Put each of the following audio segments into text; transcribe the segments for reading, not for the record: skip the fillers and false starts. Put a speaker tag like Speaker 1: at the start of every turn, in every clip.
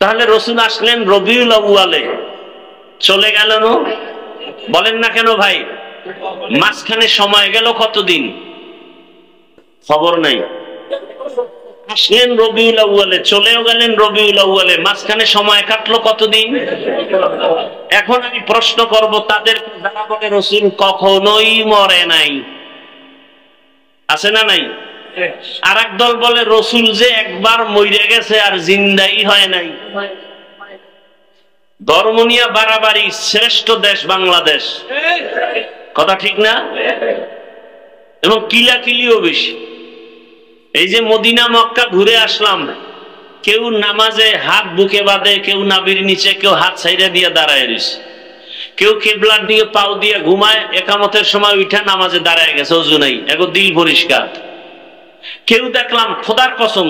Speaker 1: তাহলে রসুল আসলেন রবিউল আউয়ালে, চলে গেল না? বলেন না কেন ভাই? মাঝখানে সময় গেল কতদিন খবর নাই। আসলেন রবিউল আউয়ালে, চলেও গেলেন রবিউল আউয়ালে, মাঝখানে সময় কাটলো কতদিন? এখন আমি প্রশ্ন করব তাদের যারা বলে রসুল কখনোই মরে নাই, আছে না নাই? আর এক দল বলে রসুল যে একবার মরে গেছে আর জিন্দাই হয় নাই। ধর্ম নিয়ে বাড়াবাড়ি, শ্রেষ্ঠ দেশ বাংলাদেশ, কথা ঠিক না? এবং কিলাকিলিও বেশি। এই যে মদিনা মক্কা ঘুরে আসলাম, কেউ নামাজে হাত বুকে বাঁধে, কেউ নাভির নিচে, কেউ হাত সাইডে দিয়ে দাঁড়ায় রয়েছে, কেউ কেবলার দিকে পাও দিয়ে ঘুমায়, একামতের সময় উঠা নামাজে দাঁড়ায় গেছে, অজু নাই, এগো দিল পরিষ্কার। কেউ দেখলাম খোদার কসম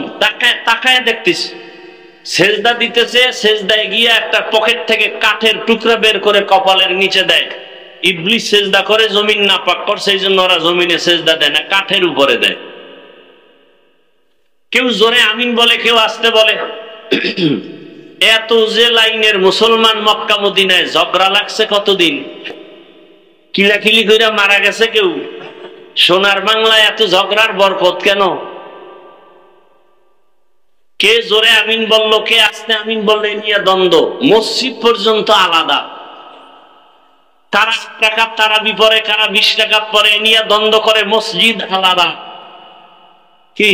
Speaker 1: তাকায় দেখতেছি সেজদা দিতেছে, সেজদায় গিয়ে একটা পকেট থেকে কাঠের টুকরা বের করে কপালের নিচে দেয়। ইবলিস সেজদা করে জমিন নাপাক করছে, সেই জন্য ওরা জমিনে সেজদা দেয় না, কাঠের উপরে দেয়। কেউ জোরে আমিন বলে, কেউ আস্তে বলে। এত যে লাইনের মুসলমান মক্কা মদিনায় ঝগড়া লাগছে কতদিন, কিলাকিলি করে মারা গেছে কেউ। সোনার বাংলায় এত ঝগড়ার বরকত কেন? কে জোরে আমিন বলল, কে আস্তে আমিন বললে নিয়ে দ্বন্দ্ব। মসজিদ পর্যন্ত আলাদা, কারা টাকা তারা বিপরে, কারা 20 টাকা পরে, নিয়ে দ্বন্দ্ব করে, মসজিদ আলাদা। কি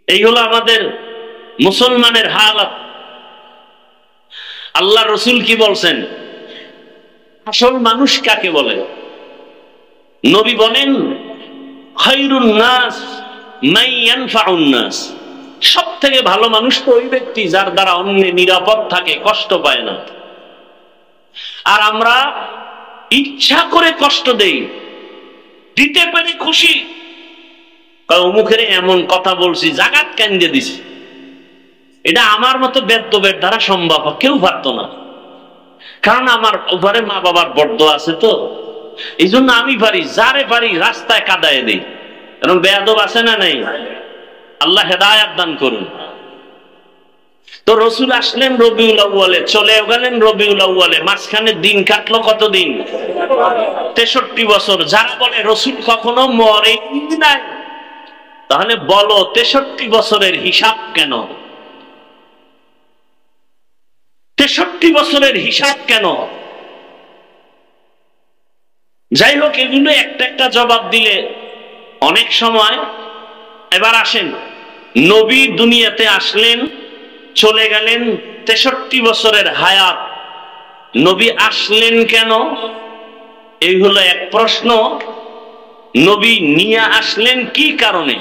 Speaker 1: এই হলো আমাদের মুসলমানের হালাত। আল্লাহ রসুল কি বলছেন? আসল মানুষ কাকে বলে? নবী বলেন খায়রুন নাস মান ইয়ানফাউন নাস, সব থেকে ভালো মানুষ তো ওই ব্যক্তি যার দ্বারা অন্য নিরাপদ থাকে, কষ্ট পায় না। আর আমরা ইচ্ছা করে কষ্ট দেই, দিতে পেরে খুশি। অমুখের এমন কথা বলছি, জাগাত কেন্দ্রে দিছি, এটা আমার মতো বেদ্যবের দ্বারা সম্ভব কেউ পারতো না। কারণ আমার উপরে মা বাবার বর্দ আছে, তো এই জন্য আমি পারি, যারে পারি রাস্তায় কাদায় দিই। কারণ বেয়াদব আছে না নাই? আল্লাহ হেদায়াত দান করুন। তো রসুল আসলেন রবিউল আউয়ালে, চলে গেলেন রবিউল আউয়ালে, মাঝখানে দিন কাটলো কতদিন? 63 বছর। যারা বলে রসুল কখনো মরে নাই, তাহলে বলো 63 বছরের হিসাব কেন? 63 বছরের হিসাব কেন? যাই হোক, এগুলো একটা একটা জবাব দিলে অনেক সময়। এবার আসেন, নবী দুনিয়াতে আসলেন, চলে গেলেন, 63 বছরের হায়াত, নবী আসলেন কেন? এই হলো এক প্রশ্ন। নবী নিয়ে আসলেন কি কারণে?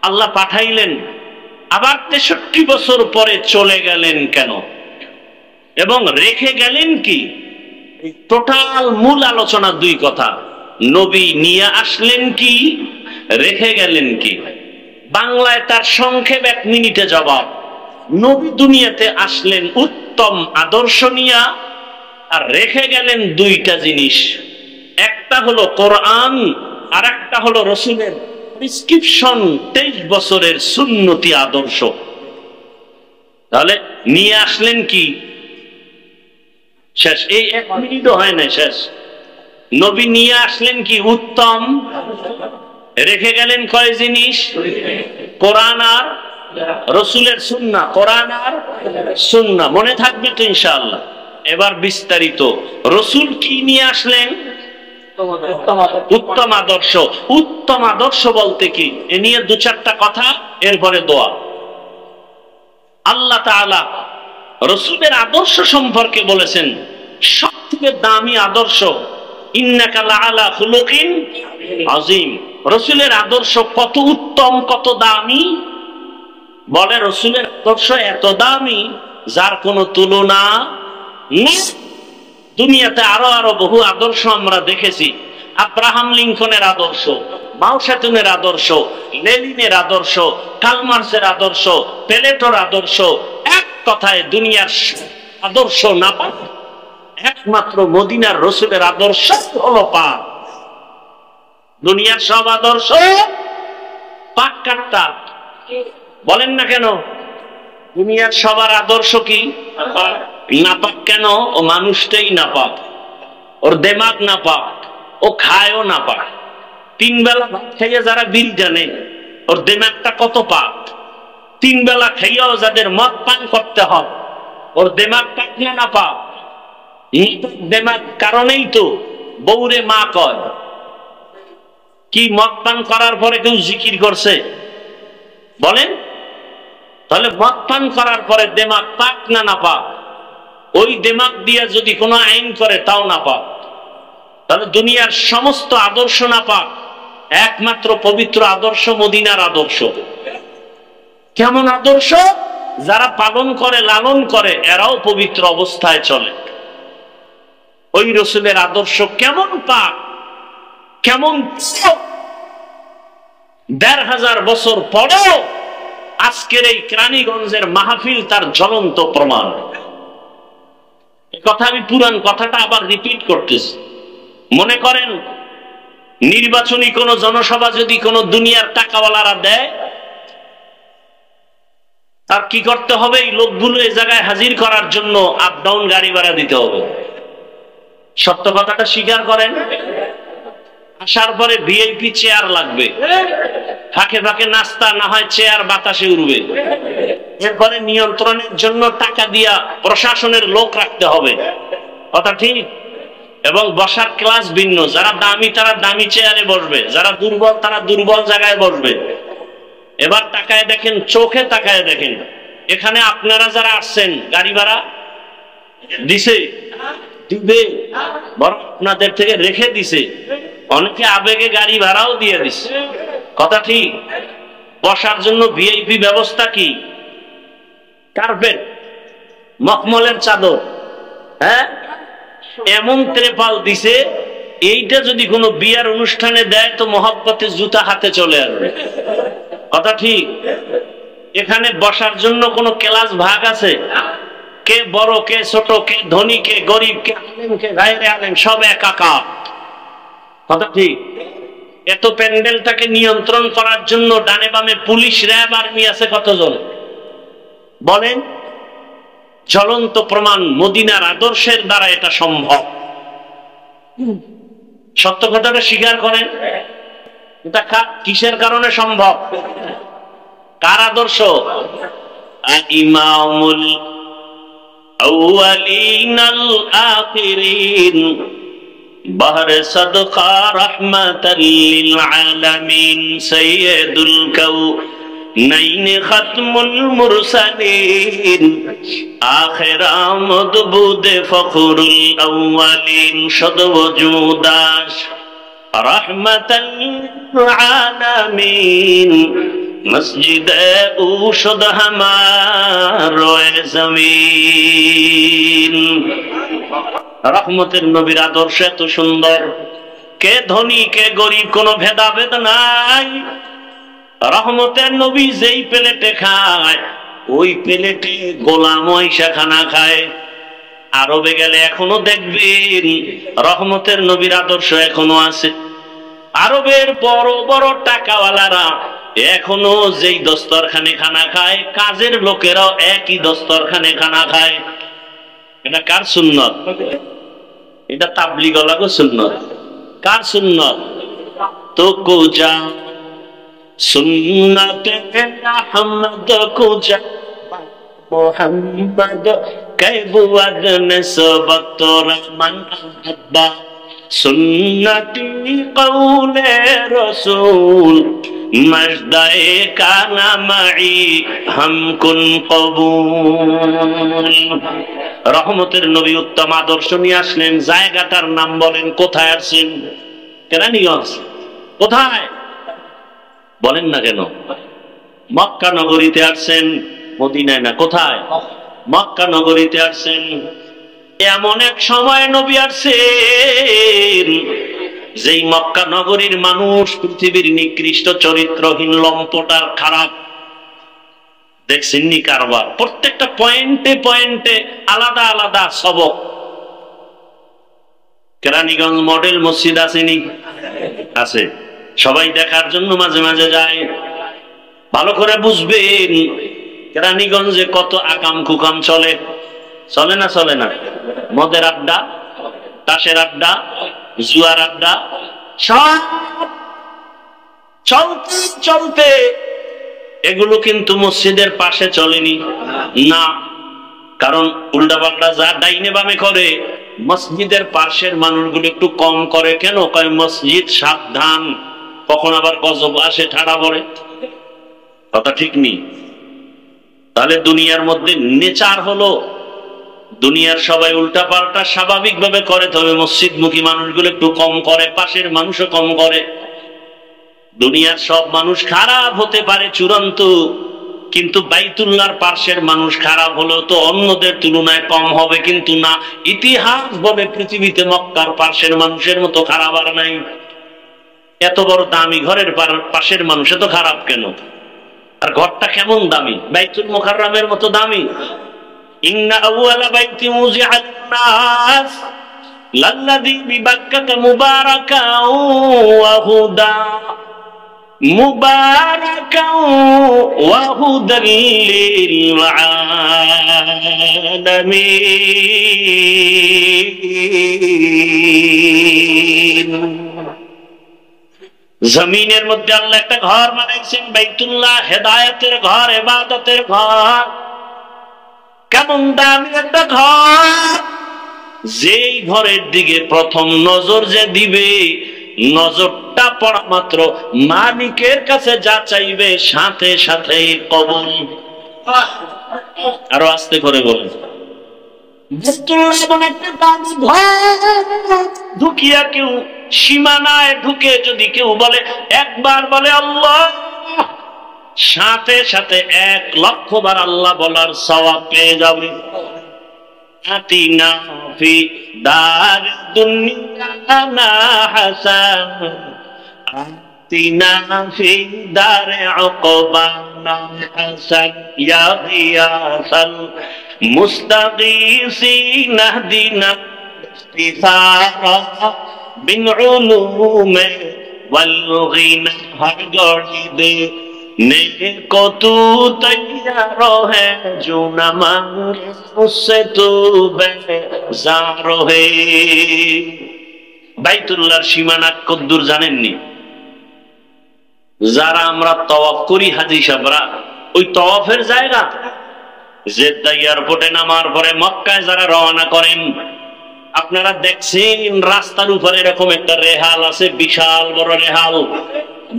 Speaker 1: আল্লাহ পাঠাইলেন, আবার 63 বছর পরে চলে গেলেন কেন? এবং রেখে গেলেন কি? টোটাল মূল আলোচনা দুই কথা, নবী নিয়ে আসলেন কি, রেখে গেলেন কি। বাংলায় তার সংক্ষেপ 1 মিনিটে জবাব। নবী দুনিয়াতে আসলেন উত্তম আদর্শ নিয়া, আর রেখে গেলেন দুইটা জিনিস, একটা হলো কোরআন, আর একটা হলো রসুলের প্রেসক্রিপশন, 23 বছরের সুন্নতি আদর্শ। তাহলে নিয়ে আসলেন কি? শেষ। এই 1 মিনিটও হয় না, শেষ। নবী নিয়ে আসলেন কি? উত্তম। রেখে গেলেন কয় জিনিস? কোরআন আর রসুলের সুন্নাহ। কোরআন আর সুন্নাহ মনে থাকবে তো ইনশাআল্লাহ। এবার বিস্তারিত, রসুল কি নিয়ে আসলেন? উত্তম আদর্শ। উত্তম আদর্শ বলতে কি, এ নিয়ে 2-4টা কথা, এরপরে দোয়া। আল্লাহ তাআলা রসুলের আদর্শ সম্পর্কে বলেছেন সবথেকে দামি আদর্শ, ইন্নাকা লাআলা খুলুকিন আযীম। রসুলের আদর্শ কত উত্তম, কত দামি। বলে রসুলের আদর্শ এত দামি যার কোনো তুলনা নেই। দুনিয়াতে আরো বহু আদর্শ আমরা দেখেছি। আব্রাহাম লিঙ্কনের আদর্শ, মাও সেতুনের আদর্শ, লেনিনের আদর্শ, কালমার্সের আদর্শ, প্লেটোর আদর্শ, এক কথায় দুনিয়ার আদর্শ না পাক, একমাত্র মদিনার রসুলের আদর্শ হলো পাক। দুনিয়ার সব আদর্শ পাক কাট্টা। বলেন না কেন? দুনিয়ার সবার আদর্শ কি? নাপাক। কেন? ও মানুষটাই নাপাক, ওর দেমাগ নাপাক, ও খায়ও নাপাক। 3 বেলা ভাত খাইয়া যারা বিল জানে, ওর দেমাগটা কত পাক। 3 বেলা খাইয়াও যাদের মদ পান করতে হয়, ওর দেমাগটা না নাপাক। দেমাগ কারণেই তো বউরে মা কয়। কি মদ পান করার পরে কেউ জিকির করছে? বলেন। তাহলে মদ পান করার পরে দেমাগ পাক না নাপাক? ওই দেমাগ দিয়া যদি কোনো আইন করে তাও নাপাক। তাহলে দুনিয়ার সমস্ত আদর্শ নাপাক, একমাত্র পবিত্র আদর্শ মদিনার আদর্শ। কেমন আদর্শ? যারা পালন করে, লালন করে, এরাও পবিত্র অবস্থায় চলে। ওই রসুলের আদর্শ কেমন পাক, কেমন ১৫০০ বছর পরেও আজকের এই কেরানীগঞ্জের মাহফিল তার জ্বলন্ত প্রমাণ। কথা আমি পুরান কথাটা আবার রিপিট করতেছি। মনে করেন নির্বাচনী কোন জনসভা যদি কোন দুনিয়ার টাকাওয়ালারা দেয়, তার কি করতে হবে? এই লোকগুলো এই জায়গায় হাজির করার জন্য আপ ডাউন গাড়ি ভাড়া দিতে হবে। সত্য কথাটা স্বীকার করেন। আসার পরে ভিআইপি চেয়ার লাগবে, ফাঁকে ফাঁকে নাস্তা, না হয় চেয়ার বাতাসে উড়বে। এরপরে নিয়ন্ত্রণের জন্য টাকা দিয়া প্রশাসনের লোক রাখতে হবে। কথা ঠিক? এবং বসার ক্লাস ভিন্ন। যারা দামি তারা দামি চেয়ারে বসবে, যারা দুর্বল তারা দুর্বল জায়গায় বসবে। এবার তাকায় দেখেন, চোখে তাকায় দেখেন, এখানে আপনারা যারা আসছেন গাড়ি ভাড়া দিছে? দিবে। বরং আপনাদের থেকে রেখে দিছে। অনেকে আবেগে গাড়ি ভাড়াও দিয়ে দিছে। কথা ঠিক? বসার জন্য ভিআইপি ব্যবস্থা কি? কার্পেট, মখমলের চাদর, হ্যাঁ, এমন ত্রেপাল দিছে, এইটা যদি কোনো বিয়ার অনুষ্ঠানে দেয় তো মহব্বতে জুতা হাতে চলে আসবে। কথা ঠিক? এখানে বসার জন্য কোনো ক্লাস ভাগ আছে? কে বড়, কে ছোট, কে ধনী, কে গরিব, কে আলেম, কে গায়রে আলেম, সব একাকার। কথা ঠিক? এত প্যান্ডেলটাকে নিয়ন্ত্রণ করার জন্য ডানে বামে পুলিশ, র্যাব, আর্মি আছে কতজন? বলেন। জ্বলন্ত প্রমাণ মদিনার আদর্শের দ্বারা এটা সম্ভব। সত্য কথাটা স্বীকার করেন। এটা কিসের কারণে সম্ভব? কার আদর্শ? ইমামুল আউয়ালিন আল আখিরিন বাহর সাদকা রাহমাতাল লিল আলামিন সাইয়্যিদুল কাউনাইন খাতমুল মুরসালিন আখির আমদ বুদে ফখরুল আউয়ালিন সদওজুদাস রাহমাতাল লিল আলামিন মসজিদ ঔষধ হামার জমিন। রহমতের নবীর আদর্শ এত সুন্দর, কে ধনী কে গরিব কোনো ভেদাভেদ নাই। রহমতের নবী যেই প্লেটে খায় ওই প্লেটে গোলাম আয়েশা খানা খায়। আরবে গেলে এখনো দেখবেন রহমতের নবীর আদর্শ এখনো আছে। আরবের বড় বড় টাকাওয়ালারা এখনো যেই দস্তরখানে খানা খায়, কাজের লোকেরাও একই দস্তরখানে খানা খায়। এটা কার সুন্নত? এটা তাবলীগওয়ালাগো সুন্নত। কার সুন্নত? তো কুজা সুন্নতে আহমদ কুজা মুহাম্মদ কাইবুয়াদ নসবত রহমান আব্বা সুন্নতি কওলে রাসূল মজদায়ে কানা মাই হামকুন কবুল। রহমতের নবী উত্তম আদর্শ নিয়ে আসলেন। জায়গাটার নাম বলেন, কোথায় আসছেন? কেরানীগঞ্জ। কোথায় বলেন না কেন? মক্কা নগরীতে আসছেন, মদিনায় না। কোথায়? মক্কা নগরীতে আসছেন। এমন এক সময় নবী আসছেন যেই মক্কা নগরীর মানুষ পৃথিবীর নিকৃষ্ট চরিত্রহীন, লম্পট আর খারাপ। দেখছেন নি কারবার? প্রত্যেকটা পয়েন্টে পয়েন্টে আলাদা আলাদা সবক। কেরানীগঞ্জ মডেল মসজিদ আসেনি? আছে। সবাই দেখার জন্য মাঝে মাঝে যায়। ভালো করে বুঝবেন কেরানীগঞ্জে কত আকাম কুকাম চলে, চলে না চলে না? মদের আড্ডা, তাসের আড্ডা, জুয়ার আড্ডা, সব চলতে চলতে এগুলো কিন্তু মসজিদের পাশে চলেনি না। কারণ উল্টাপাল্টা যা ডাইনে বামে করে মসজিদের পাশের মানুষগুলো একটু কম করে। কেন কয়? মসজিদ সাবধান, কখন আবার গজব আসে ঠাড়া পড়ে। কথা ঠিক নেই। তাহলে দুনিয়ার মধ্যে নেচার হলো দুনিয়ার সবাই উল্টা পাল্টা স্বাভাবিক ভাবে করে, তবে মসজিদমুখী মানুষগুলো একটু কম করে, পাশের মানুষও কম করে। দুনিয়ার সব মানুষ খারাপ হতে পারে চূড়ান্ত, কিন্তু বাইতুল্লাহর পাশের মানুষ খারাপ হলেও তো অন্যদের তুলনায় কম হবে, কিন্তু না, ইতিহাস বলে পৃথিবীতে মক্কার পাশের মানুষের মতো খারাপ আর নাই। এত বড় দামি ঘরের পাশের মানুষ এত খারাপ কেন? আর ঘরটা কেমন দামি? বাইতুল মুকাররমের মতো দামি। ইন্না আউয়ালা বাইতি মুযিআ লিন-নাস লাল্লাযী বিবাক্কাতা মুবারাকান ওয়া হুদা মুবারাকান ওয়া হুদাল লিল আলামিন। জমিনের মধ্যে আল্লাহ একটা ঘর বানাইছেন বাইতুল্লাহ, হেদায়েতের ঘর, ইবাদতের ঘর। কেমন দামি একটা ঘর! যেই ঘরের দিকে প্রথম নজর যে দিবে, নজরটা পড়া মাত্র মালিকের কাছে যা চাইবে সাথে সাথে কবুল। আরো আস্তে করে বলেন। ঢুকিয়া কেউ সীমানায় ঢুকে যদি কেউ বলে, একবার বলে আল্লাহ, সাথে সাথে 1,00,000 বার আল্লাহ বলার সওয়াব পেয়ে যাবে। আতিনা ফি দার দুনিয়া হাসান আতিনা ফি দার উকবানা হাসান ইয়া গিয়াসাল মুস্তাগীসিন নাহদিনা ইস্তিসারা বিন উলুমে ওয়াল গিনা। হর গড়ি দে नेको तू तैयार है जो न मांगे उससे तू बेजार है। বাইতুল্লাহর সীমানা কদ্দুর জানেননি? যারা আমরা তওয়াফ করি হাজী সাহেবরা, ওই তওয়াফের জায়গা জেদ্দা এয়ারপোর্টে নামার পরে মক্কায় যারা রওনা করেন, আপনারা দেখছেন রাস্তার উপরে এরকম একটা রেহাল আছে, বিশাল বড় রেহাল,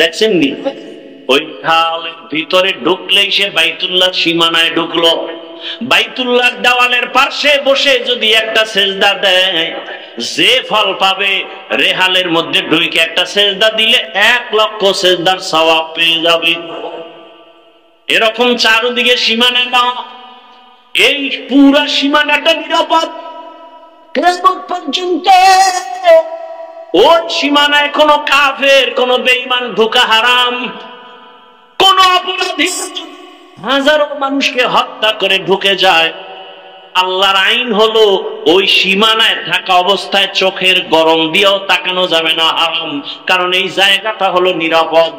Speaker 1: দেখছেন নি? ওই খালের ভিতরে ঢুকলেই সে বাইতুল্লাহ সীমানায় ঢুকলো। বাইতুল্লাহর দেওয়ালের পাশে বসে যদি একটা সেজদা দেয়, যে ফল পাবে, রেহালের মধ্যে ঢুকে একটা সেজদা দিলে 1,00,000 সেজদার সওয়াব পেয়ে যাবে। এরকম চারদিকে সীমানা না, এই পুরা সীমানাটা নিরাপদ কিয়ামত পর্যন্ত। ওই সীমানায় কোনো কাফের, কোনো বেঈমান ঢোকা হারাম। কোন অপরাধী হাজারো মানুষকে হত্যা করে ঢুকে যায়, আল্লাহর আইন হলো ওই সীমানায় থাকা অবস্থায় চোখের গরম দিয়েও তাকানো যাবে না, হারাম। কারণ এই জায়গাটা হলো নিরাপদ।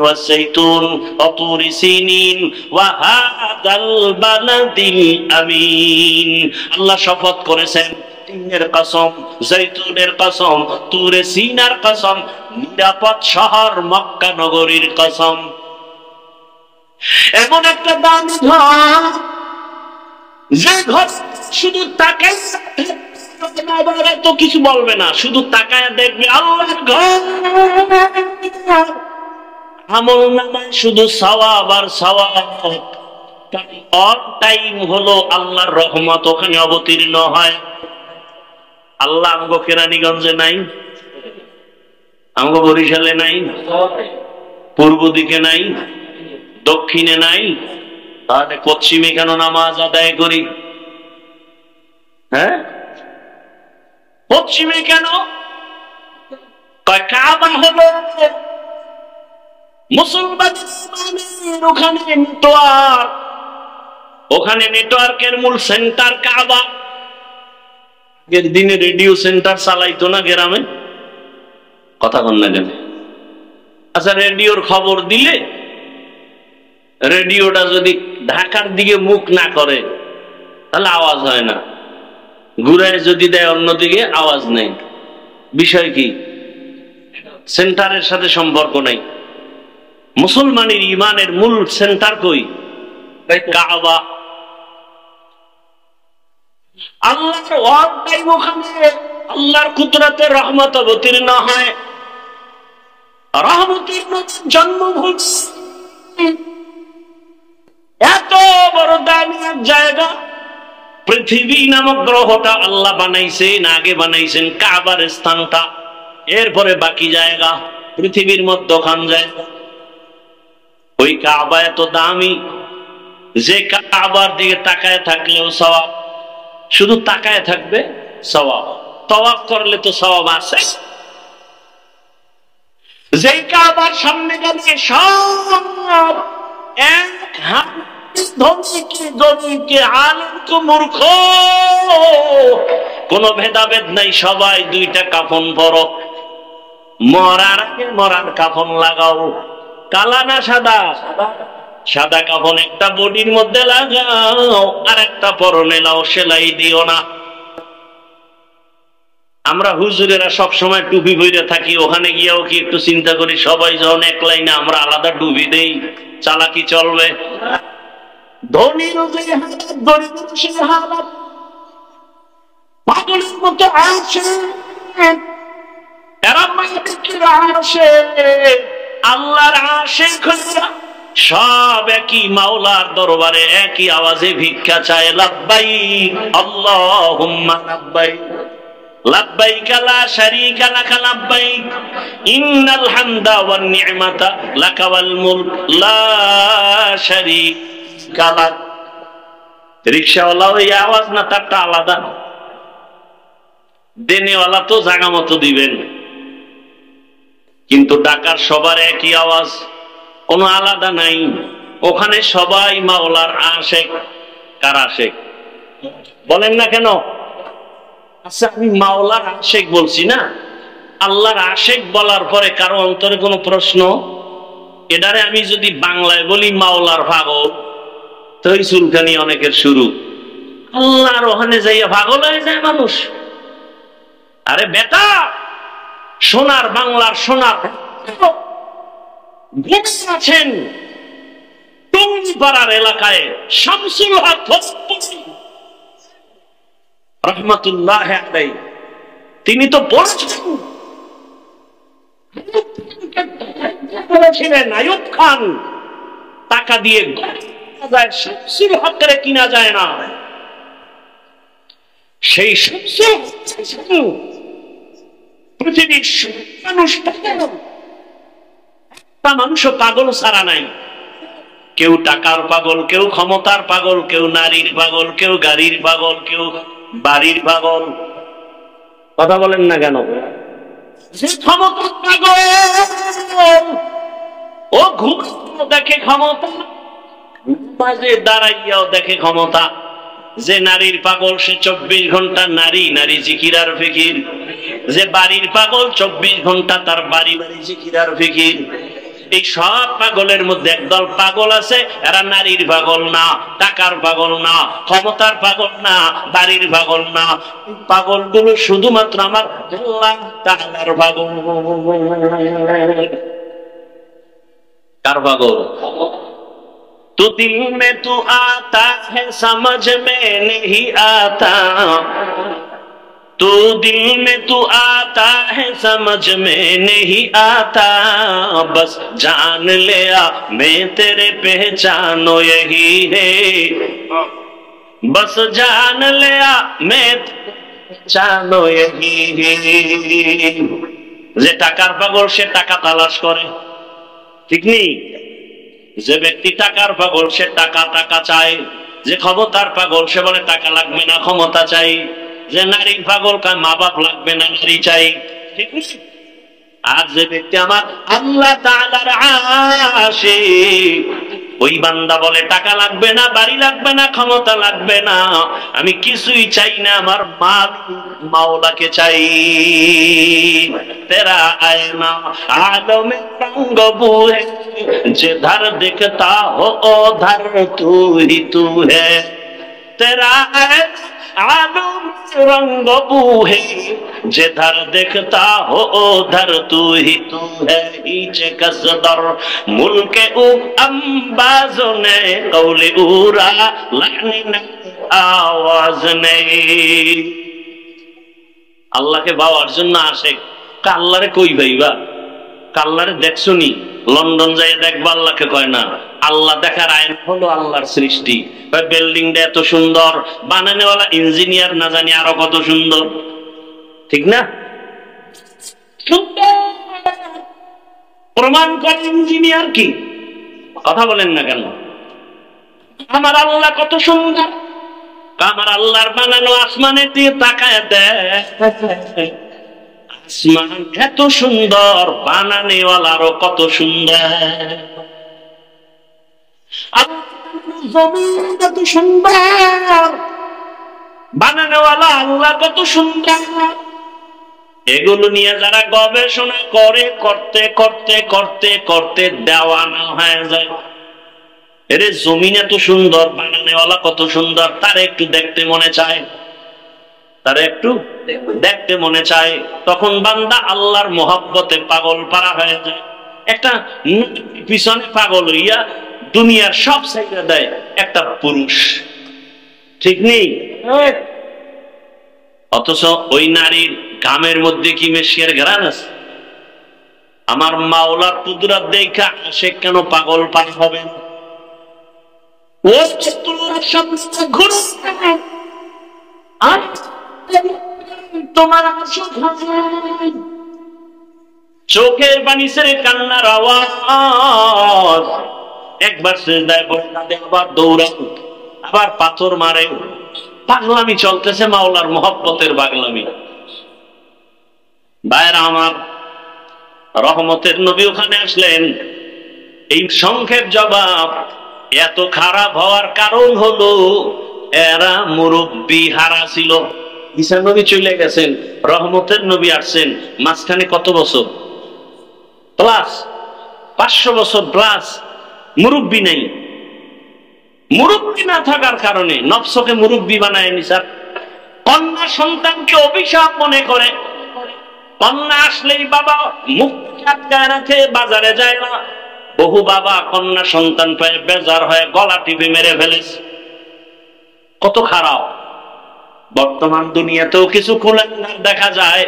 Speaker 1: ওয়াসাইতুন ওয়াতুরি সিনিন ওয়া হাদাল বালাদিল আমিন। আল্লাহ শপথ করেছেন, তিনের কসম, জৈতুনের কসম, তুরে সিনার কসম, নিরাপদ শহর মক্কা নগরীর কসম। এমন একটা দাম ঘর, যে ঘর শুধু তাকায় তো কিছু বলবে না, শুধু তাকায় দেখবে আল্লাহর ঘর। আমল নামায় শুধু সওয়াব আর সওয়াব। অল টাইম হলো আল্লাহর রহমত ওখানে অবতীর্ণ হয়। আল্লাহ আমগো কেরানীগঞ্জে নাই, আমগো বরিশালে নাই, পূর্ব দিকে নাই, দক্ষিণে নাই, তাহলে পশ্চিমে কেন নামাজ আদায় করি? হ্যাঁ, পশ্চিমে কেন? কাবা হলো মুসলমানের ওখানে নেটওয়ার্ক, ওখানে নেটওয়ার্কের মূল সেন্টার কাবা। আগের দিনে রেডিও সেন্টার চালাইতো না গ্রামে? কথা বল না কেন? আচ্ছা, রেডিওর খবর দিলে রেডিওটা যদি ঢাকার দিকে মুখ না করে তাহলে আওয়াজ হয় না, ঘুরায় যদি দেয় অন্যদিকে আওয়াজ নেই। বিষয় কি? সেন্টারের সাথে সম্পর্ক নাই। মুসলমানের ইমানের মূল সেন্টার কই? কাবা। আল্লাহর ওয়াদাই ওখানে আল্লাহর কুদরতের রহমত অবতীর্ণ হয়, রহমতের জন্মভূমি। এত বড় দামি এক জায়গা, পৃথিবী নামক গ্রহটা আল্লাহ বানাইছেন, আগে বানাইছেন কাবার স্থানটা, এরপরে বাকি জায়গা পৃথিবীর মধ্যখান জায়গা। ওই কাবা এত দামি যে কাবার দিকে তাকায় থাকলেও সওয়াব, শুধু তাকায় থাকবে সওয়াব, তওয়াফ করলে তো সওয়াব আছে। যে কাবার সামনে গেলে সব এক হাত, ধনীকে গরিবকে, আলেমকে মূর্খ, কোন ভেদাভেদ নাই, সবাই দুইটা কাফন পরো, মরার আগে মরার কাফন লাগাও। কালা না সাদা? সাদা কাফন একটা বডির মধ্যে লাগাও, আর একটা পরনে নাও, সেলাই দিও না। আমরা হুজুরেরা সব সময় টুপি পরে থাকি, ওখানে গিয়েও কি একটু চিন্তা করি সবাই যখন এক লাইনে আমরা আলাদা টুপি দেই, চালাকি চলবে? ধনীর যে হালাত, গরিবের সে হালাত, পাগলের মতো আসে, এরা মালিকের আসে, আল্লাহর আশিক সব একই মাওলার দরবারে একই আওয়াজে ভিক্ষা চায়, লাব্বাইক আল্লাহুম্মা লাব্বাইক, লাব্বাইক লা শারীকা লাক লাব্বাইক, ইন্নাল হামদা ওয়ান নি'মাতা লাকা ওয়াল মুলক লা শারীকা লাক। রিকশাওয়ালা ওই আওয়াজ না তারটা আলাদা, দেনেওয়ালা তো জায়গা মতো দিবেন, কিন্তু টাকার সবার একই আওয়াজ, কোনো আলাদা নাই। ওখানে সবাই মাওলার আশেক। কার আশেক বলেন না কেন? আচ্ছা, আমি মাওলার আশেক বলছি না, আল্লাহর আশেক বলার পরে কারো অন্তরে কোনো প্রশ্ন? এটারে আমি যদি বাংলায় বলি মাওলার পাগল, তো এই চুলকানি অনেকের শুরু। আল্লাহর ওখানে যাইয়া পাগল হয়ে যায় মানুষ। আরে বেটা, সোনার বাংলার সোনার আছেন টঙ্গিপাড়ার এলাকায় শামসুল হক রহমতুল্লাহ আলাইহি, তিনি তো বলেছিলেন আইয়ুব খান টাকা দিয়ে শামসুল হকের কিনা যায় না। সেই শামসুল পৃথিবীর মানুষ মানুষও পাগল ছাড়া নাই। কেউ টাকার পাগল, কেউ ক্ষমতার পাগল, কেউ নারীর পাগল, কেউ গাড়ির পাগল, কেউ বাড়ির পাগল। কথা বলেন না কেন? যে ক্ষমতার পাগল ও ঘুম দেখে ক্ষমতা, মাঝে দাঁড়াইয়াও দেখে ক্ষমতা। যে নারীর পাগল সে 24 ঘন্টা নারী নারী জিকির আর ফিকির। যে বাড়ির পাগল 24 ঘন্টা তার বাড়ি বাড়ি জিকির আর ফিকির। এই সব পাগলের মধ্যে একদল পাগল আছে, এরা নারীর পাগল না, টাকার পাগল না, ক্ষমতার পাগল না, বাড়ির পাগল না। পাগলগুলো শুধুমাত্র আমার আল্লাহ তাআলার পাগল। কার পাগল? तो दिल में तू आता है समझ में नहीं आता, तो दिल में तू आता है समझ में नहीं आता, बस जान लिया मैं तेरे पहचानो यही है, बस जान लिया मैं पहचानो यही है। যে টাকার পাগল সে টাকা তালাশ করে, ঠিক নেই? যে ব্যক্তি টাকার পাগল সে টাকা টাকা চায়। যে ক্ষমতার পাগল সে বলে টাকা লাগবে না, ক্ষমতা চাই। যে নারীর পাগল কার মা বাপ লাগবে না, নারী চাই। ঠিক আছে? আর যে ব্যক্তি আমার আল্লাহ তাআলার আশিক, ওই বান্দা বলে টাকা লাগবে না, বাড়ি লাগবে না, ক্ষমতা লাগবে না, আমি কিছুই চাই না, আমার মাওলাকে চাই। তেরা আয়না আলমে রঙ্গ বুহে जिधर दिखता हो उधर तू ही तू है, तेरा आलम रंग बूहे जिधर दिखता हो उधर तू ही तू है, हीचे कसदर मुल्क उ अंबाजों ने कौले उरा लाने न आवाज नहीं। আল্লাহকে পাওয়ার জন্য আসে, আল্লাহরে কই ভাইবা, আল্লাহরে দেখছনি, লন্ডন যাই দেখবা, আল্লাহকে কয় না। আল্লাহ দেখার আইন হলো আল্লাহর সৃষ্টি। বিল্ডিংটা এত সুন্দর, বানানোওয়ালা ইঞ্জিনিয়ার না জানি আরো কত সুন্দর, ঠিক না? প্রমাণ করে ইঞ্জিনিয়ার কি? কথা বলেন না কেন? আমার আল্লাহ কত সুন্দর, আমার আল্লাহর বানানো আসমানের দিয়ে তাকায় দেখ, আসমান এত সুন্দর, বানানেওয়ালারও কত সুন্দর, জমিন কত সুন্দর, বানানেওয়ালা আল্লাহ কত সুন্দর। এগুলো নিয়ে যারা গবেষণা করে, করতে করতে করতে করতে দেওয়ানা হয়ে যায়। এরে জমিন এত সুন্দর, বানানেওয়ালা কত সুন্দর, তার একটু দেখতে মনে চায়, তার একটু দেখতে মনে চায়। তখন বান্দা আল্লাহর মোহাব্বতে পাগল পারা হয়ে যায়। একটা পিছনে পাগল হইয়া দুনিয়ার সব সাইডে দেয় একটা পুরুষ, ঠিক নেই? অথচ ওই নারীর ঘামের মধ্যে কি মেশিয়ার ঘ্রাণ আছে? আমার মাওলার কুদরত দেখা সে কেন পাগল পার হবে না? তোমার চোখের পানি ছেড়ে কান্নার আওয়াজ, একবার সিজদায় পড়ে কাঁদে, আবার দৌড়াও, আবার পাথর মারে, পাগলামি চলতেছে, মাওলার মোহব্বতের পাগলামি। ভাইরা আমার, রহমতের নবী ওখানে আসলেন। এই সংক্ষেপ জবাব এত খারাপ হওয়ার কারণ হলো এরা মুরব্বী হারা ছিল। ঈসা নবী চলে গেছেন, রহমতের নবী আসছেন, মাঝখানে কত বছর প্লাস, 500 বছর প্লাস, মুরব্বী নেই। মুরব্বী না থাকার কারণে নফসকে মুরব্বী বানায় নিছে। কন্যা সন্তানকে অভিশাপ মনে করে, কন্যা আসলেই বাবা মুখ আটকায় রাখে, বাজারে যায় না। বহু বাবা কন্যা সন্তান পেয়ে বেজার হয়ে গলা টিপে মেরে ফেলেছে। কত খারাপ! বর্তমান দুনিয়াতেও কিছু কুলাঙ্গার দেখা যায়,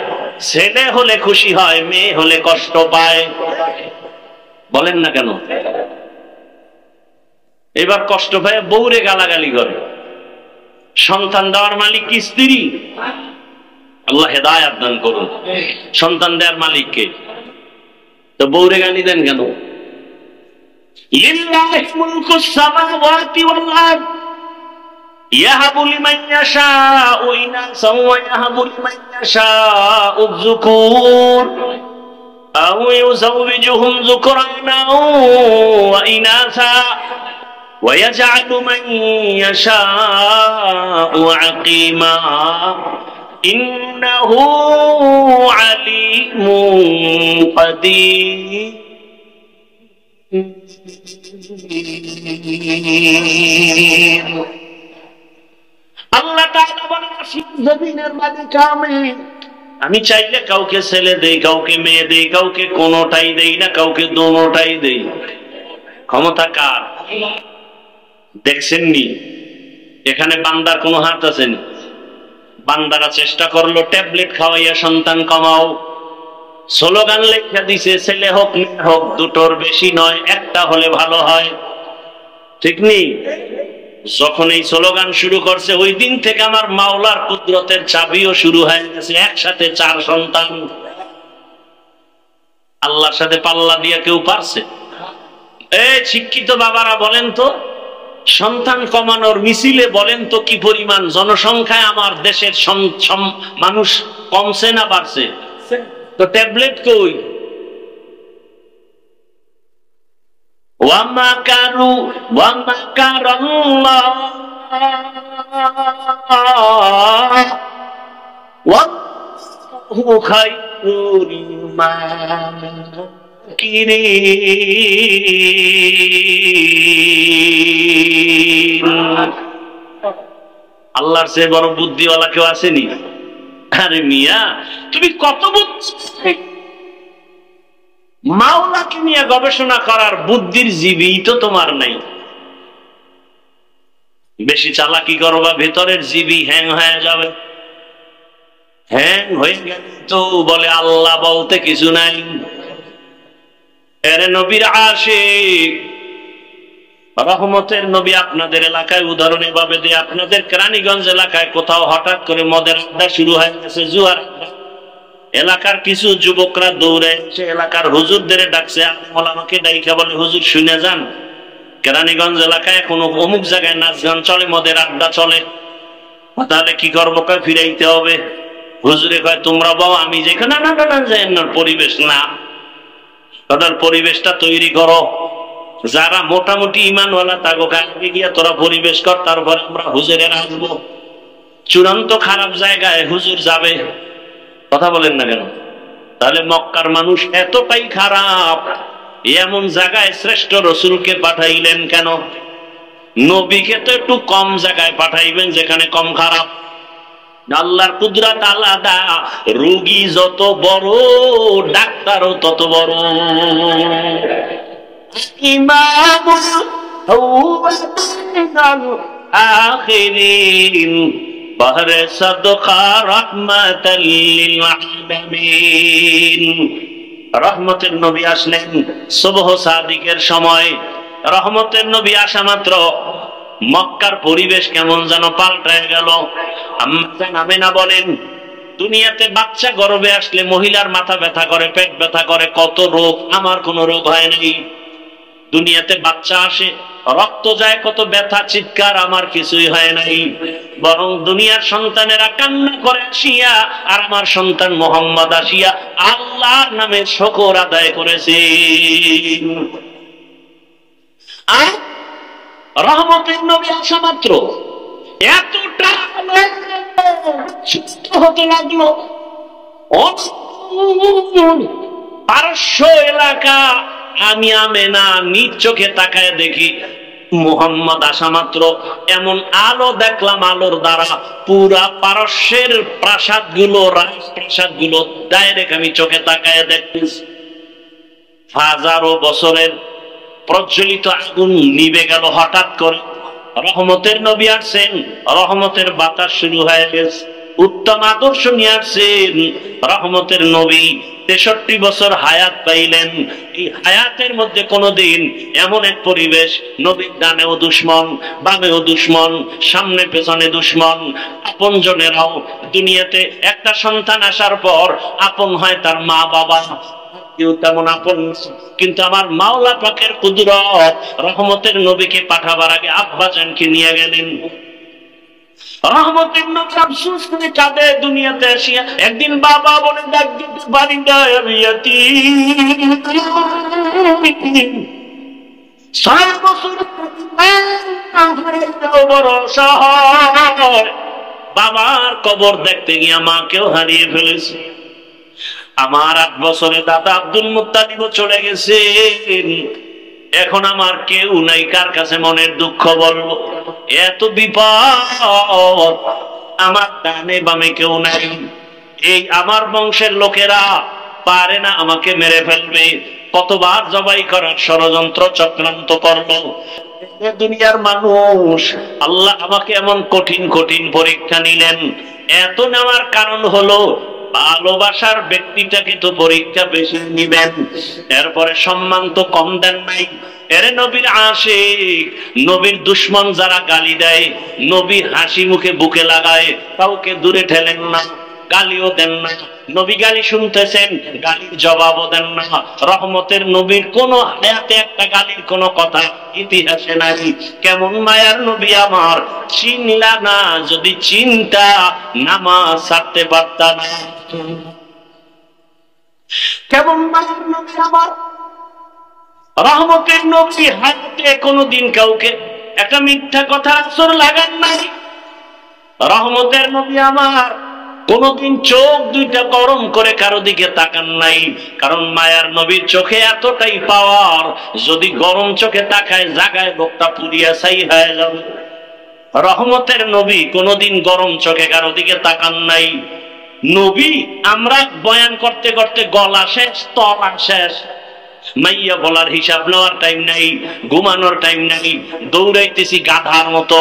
Speaker 1: ছেলে হলে খুশি হয়, মেয়ে হলে কষ্ট পায়। বলেন না কেন? এবার কষ্ট পায় বউরে গালাগালি করে। সন্তান দেওয়ার মালিক কি স্ত্রী? আল্লাহ হেদায়াত দান করুন। সন্তান দেওয়ার মালিক কে? তো বউরে গালি দেন কেন? লিল্লাহি মুলকুস সামাওয়াতি ওয়াল আরদ ইয়াহাবু লিমান ইয়াশাউ ইনাসাও ওয়া ইয়াহাবু লিমান ইয়াশাউ যুকুর আও ইউযাওবিজুহুম যুকরানা ওয়া ইনাসা ওয়া ইয়াজআলু মান ইয়াশাউ আকিমা ইন্নাহু আলিমুন কাদির। আল্লাহ তাআলা বলেন, জমিনের মালিক আমি চাইলে কাউকে ছেলে দেই, কাউকে মেয়ে দেই, কাউকে কোনোটাই দেই না, কাউকে দোনোটাই দেই। ক্ষমতা কার? দেখছেননি এখানে বান্দার কোনো হাত আছে? বান্দারা চেষ্টা করলো ট্যাবলেট খাওয়াইয়া সন্তান কমাও, স্লোগান লেখা দিছে, ছেলে হোক মেয়ে হোক দুটোর বেশি নয়, একটা হলে ভালো হয়, ঠিক নেই? যখন এই স্লোগান শুরু করছে, ওই দিন থেকে আমার মাওলার কুদরতের চাবিও শুরু হয়ে গেছে। একসাথে 4 সন্তান। আল্লাহর সাথে পাল্লা দিয়ে কেউ পারছে? এই শিক্ষিত বাবারা বলেন তো, সন্তান কমানোর মিছিলে বলেন তো কি পরিমাণ জনসংখ্যায় আমার দেশের মানুষ কমছে না বাড়ছে? তো ট্যাবলেট কই? ওয়া মাকারু ওয়া মাকারাল্লাহ ওয়াল্লাহু খায়রুল মাকিরিন। আল্লাহর চেয়ে বড় বুদ্ধিওয়ালা কেউ আসেনি? আরে মিয়া, তুমি কত বুদ্ধি! মাওলাকে নিয়ে গবেষণা করার বুদ্ধির জীবী তো তোমার নাই। বেশি চালাকি করবা, ভেতরের জীবী হ্যাং হয়ে যাবে। হ্যাং হয়ে গেলে তো বলে আল্লাহ বলতে কিছু নাই। এরে নবীর আশিক, রহমতের নবী আপনাদের এলাকায় উদাহরণ এভাবে দিয়ে, আপনাদের কেরানীগঞ্জ এলাকায় কোথাও হঠাৎ করে মদের আড্ডা শুরু হয়ে গেছে, জুয়ার আড্ডা। এলাকার কিছু যুবকরা দৌড়ে এসে এলাকার হুজুরদের ডাকছে, আমাকে ডাইকা বলে হুজুর শুনে যান, কেরানীগঞ্জ এলাকায় কোনো অমুক জায়গায় নাচ গান চলে, মদের আড্ডা চলে, তাহলে কি করবো? কয় ফিরাইতে হবে। হুজুরে কয় তোমরা বাও, আমি যেখানে না না না যাই না, পরিবেশ না, তাদের পরিবেশটা তৈরি করো। যারা মোটামুটি ইমানওয়ালা তাগো আগে গিয়া তোরা পরিবেশ কর, তারপরে আমরা হুজুরের আসবো। চূড়ান্ত খারাপ জায়গায় হুজুর যাবে? কথা বলেন না কেন? তাহলে মক্কার মানুষ এতটাই খারাপ, এমন জায়গায় শ্রেষ্ঠ রসুলকে পাঠাইলেন কেন? নবীকে তো একটু কম জায়গায় পাঠাইবেন যেখানে কম খারাপ। আল্লাহর কুদরত আলাদা, রোগী যত বড় ডাক্তারও তত বড়। ইমামুল আউয়ালিন আখিরিন বাহরে সাদকা রাহমাতাল লিল আলামিন। রহমতের নবী আসলেন সুবহ সাদিকের সময়। রহমতের নবী আসা মাত্র মক্কার পরিবেশ কেমন যেন পাল্টায় গেল। আম্মা আমেনা বলেন, দুনিয়াতে বাচ্চা গর্ভে আসলে মহিলার মাথা ব্যথা করে, পেট ব্যথা করে, কত রোগ, আমার কোনো রোগ হয় নাই। দুনিয়াতে বাচ্চা আসে, রক্ত যায়, কত ব্যথা, চিৎকার, আমার কিছুই হয় নাই। বরং দুনিয়ার সন্তানেরা কান্না করে আসিয়া, আর আমার সন্তান মোহাম্মদ আসিয়া আল্লাহর নামে শুকর আদায় করেছে। রহমতের নবী আসা মাত্র এতটা সুস্থ হতে লাগলো। পারস্য এলাকা, আমি আমেনা নিজ চোখে তাকায় দেখি মুহাম্মদ আসা মাত্র এমন আলো দেখলাম, আলোর দ্বারা পুরা পারস্যের প্রাসাদ গুলো, রাজপ্রাসাদ গুলো ডাইরেক্ট আমি চোখে তাকায় দেখতেছি। হাজারো বছরের প্রজ্বলিত আগুন নিভে গেল হঠাৎ করে। রহমতের নবী আসছেন, রহমতের বাতাস শুরু হয়ে গেছে, উত্তম আদর্শ নিয়ে আসছেন। রহমতের নবী 63 বছর হায়াত পাইলেন। এই হায়াতের মধ্যে কোনদিন এমন এক পরিবেশ, নবীর ডানেও দুশ্মন, বামেও দুশ্মন, সামনে পেছনে দুশ্মন, আপন জনেরাও। দুনিয়াতে একটা সন্তান আসার পর আপন হয় তার মা বাবা, কেউ তেমন আপন, কিন্তু আমার মাওলা পাকের কুদরত, রহমতের নবীকে পাঠাবার আগে আব্বা জানকে নিয়ে গেলেন। রহমতের নবী আফসোস করে কাঁদে দুনিয়াতে আসিয়া। একদিন বাবা বলে ডাক দিতে পারি না, আমি ইয়াতীম। 6 বছর বড় অসহায়, বাবার কবর দেখতে গিয়া মাকেও হারিয়ে ফেলেছে। আমার 8 বছরে দাদা আব্দুল মুত্তালিবও চলে গেছে। এখন আমার কেউ নাই, কার কাছে মনের দুঃখ বলবো? এত বিপদ, আমার ডানে বামে কেউ নাই। এই আমার বংশের লোকেরা পারে না, আমাকে মেরে ফেলবে। কতবার জবাই করার ষড়যন্ত্র চক্রান্ত করলো। দুনিয়ার মানুষ, আল্লাহ আমাকে এমন কঠিন কঠিন পরীক্ষা নিলেন। এত নেওয়ার কারণ হলো ভালোবাসার ব্যক্তিটাকে তো পরীক্ষা বেশি নিবেন, এরপরে সম্মান তো কম দেন নাই। এরে নবীর আশিক, নবীর দুশ্মন যারা গালি দেয়, নবী হাসি মুখে বুকে লাগায়, কাউকে দূরে ঠেলেন না, গালিও দেন না। নবী গালি শুনতেছেন, গালির জবাবও দেন না। রহমতের নবীর কোন হায়াতে একটা গালির কোন কথা ইতিহাসে নাই। কেমন মায়ার নবী আমার, চিনলা না, যদি চিন্তা নামাজ ছাড়তে পারতা না। কেমন মায়ার নবী আমার, রহমতের নবী হাতে কোনোদিন কাউকে একটা মিথ্যা কথা আসর লাগান নাই। রহমতের নবী আমার কোনদিন চোখ দুইটা গরম করে কারো দিকে তাকান নাই, কারণ মায়ার নবীর চোখে এতটাই পাওয়ার, যদি গরম চোখে তাকায় জাগায় লোকটা পুড়িয়া ছাই হয়ে যাবে। রহমতের নবী কোনদিন গরম চোখে কারো দিকে তাকান নাই। নবী আমরা বয়ান করতে করতে গলা শেষ, তলা শেষ, মাইয়া বলার হিসাব নেওয়ার টাইম নাই, ঘুমানোর টাইম নাই, দৌড়াইতেছি গাধার মতো।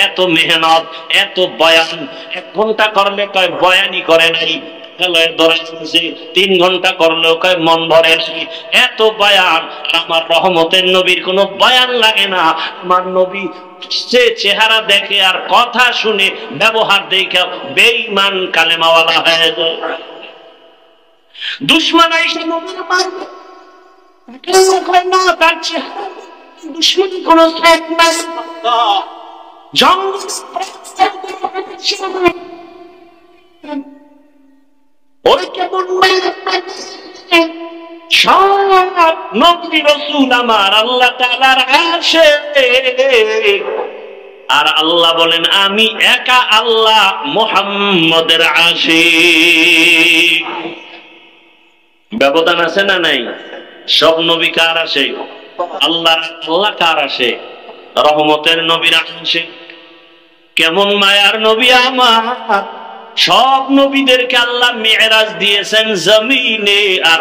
Speaker 1: এত মেহনত, এত বয়ান, 1 ঘন্টা করলে কয় বয়ানই করে নাই, 3 ঘন্টা করলেও কয় মন ভরে নাই। এত বয়ান, আমার রহমতের নবীর কোনো বয়ান লাগে না। আমার নবী সে চেহারা দেখে আর কথা শুনে ব্যবহার দেখে বেঈমান কালেমাওয়ালা হয়ে যায়। দুশমন আইসা নবীর মারবে, তার চেহারা দুশমন কোন নবী রাসূল আমার আল্লাহ তাআলার আশিক, আর আল্লাহ বলেন আমি একা আল্লাহ মুহাম্মদের আশিক। ব্যবধান আছে না নাই? সব নবী কার আসে? আল্লাহর। আল্লাহ কার আসে? রহমতের নবীর আসে। কেমন মায়ার নবী আমার! সব নবীদেরকে আল্লাহ মেরাজ দিয়েছেন জমিনে, আর